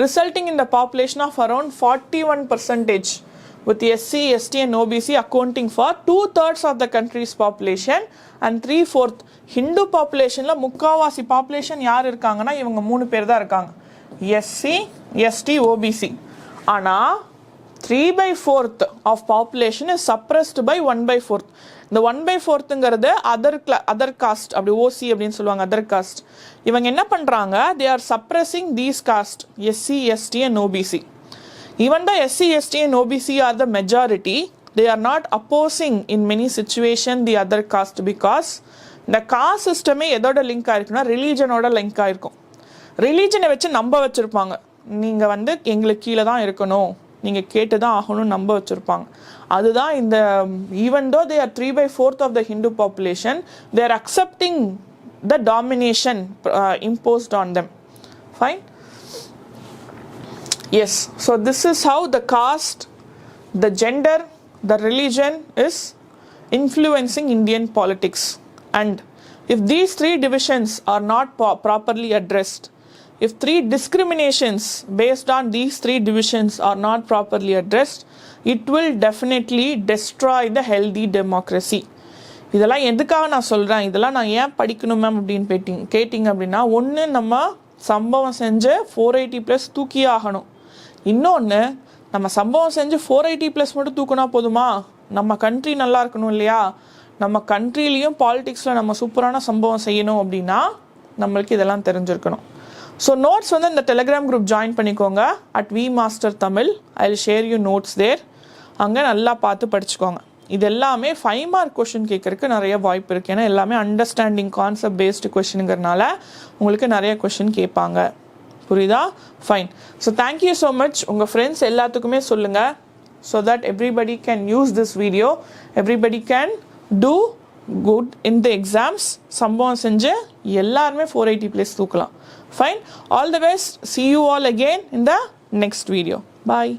resulting in the population of around 41%, with SC, ST and OBC accounting for 2/3 of the country's population and 3/4. Hindu populationல முக்காவாசி பாப்புலேஷன் யார் இருக்காங்கன்னா இவங்க 3 பேர் தான் இருக்காங்க, SC, ST, OBC. ஆனால் 3/4 of population is suppressed by 1/4. இந்த 1/4ங்கிறது அதர் காஸ்ட், அப்படி ஓசி அப்படின்னு சொல்லுவாங்க, அதர் காஸ்ட். இவங்க என்ன பண்ணுறாங்க, they are suppressing these caste, SC, ST and OBC. Even though SC, ST and OBC are the majority, they are not opposing in many situations the other caste, because இந்த காஸ்ட் சிஸ்டமே எதோட லிங்க் ஆயிருக்குன்னா ரிலீஜனோட லிங்க் ஆயிருக்கும். ரிலீஜனை வச்சு நம்ப வச்சுருப்பாங்க, நீங்கள் வந்து எங்களுக்கு கீழே தான் இருக்கணும், நீங்கள் கேட்டு தான் ஆகணும்னு நம்ப வச்சுருப்பாங்க. அதுதான் இந்த even though they are 3/4 of the Hindu population, they are accepting the domination imposed on them. Fine? Yes. So this is how the caste, the gender, the religion is influencing Indian politics. And if these 3 divisions are not properly addressed, if 3 discriminations based on these 3 divisions are not properly addressed, it will definitely destroy the healthy democracy. இதெல்லாம் எதுக்காக நான் சொல்கிறேன், இதெல்லாம் நான் ஏன் படிக்கணும் மேம் அப்படின்னு கேட்டிங்க அப்படின்னா, ஒன்று நம்ம சம்பவம் செஞ்சு 480+ தூக்கியே ஆகணும். இன்னொன்று நம்ம சம்பவம் செஞ்சு 480+ மட்டும் தூக்குனா போதுமா, நம்ம கண்ட்ரி நல்லா இருக்கணும் இல்லையா, நம்ம கண்ட்ரிலையும் பாலிடிக்ஸில் நம்ம சூப்பரான சம்பவம் செய்யணும் அப்படின்னா நம்மளுக்கு இதெல்லாம் தெரிஞ்சிருக்கணும். ஸோ நோட்ஸ் வந்து இந்த டெலிகிராம் குரூப் ஜாயின் பண்ணிக்கோங்க at vmaster tamil. I will share you notes there. அங்கே நல்லா பார்த்து படிச்சுக்கோங்க. இது எல்லாமே 5 மார்க் கொஷின் கேட்கறதுக்கு நிறைய வாய்ப்பு இருக்குது. ஏன்னா எல்லாமே அண்டர்ஸ்டாண்டிங் கான்செப்ட் பேஸ்டு கொஷினுங்கிறனால உங்களுக்கு நிறைய கொஷின் கேட்பாங்க. புரியுதா? Fine. So thank you so much. உங்கள் ஃப்ரெண்ட்ஸ் எல்லாத்துக்குமே சொல்லுங்கள். So that everybody can use this video, everybody can do good in the exams. சம்பவம் செஞ்சு எல்லாருமே 480+ தூக்கலாம். Fine. All the best. See you all again in the next video. Bye.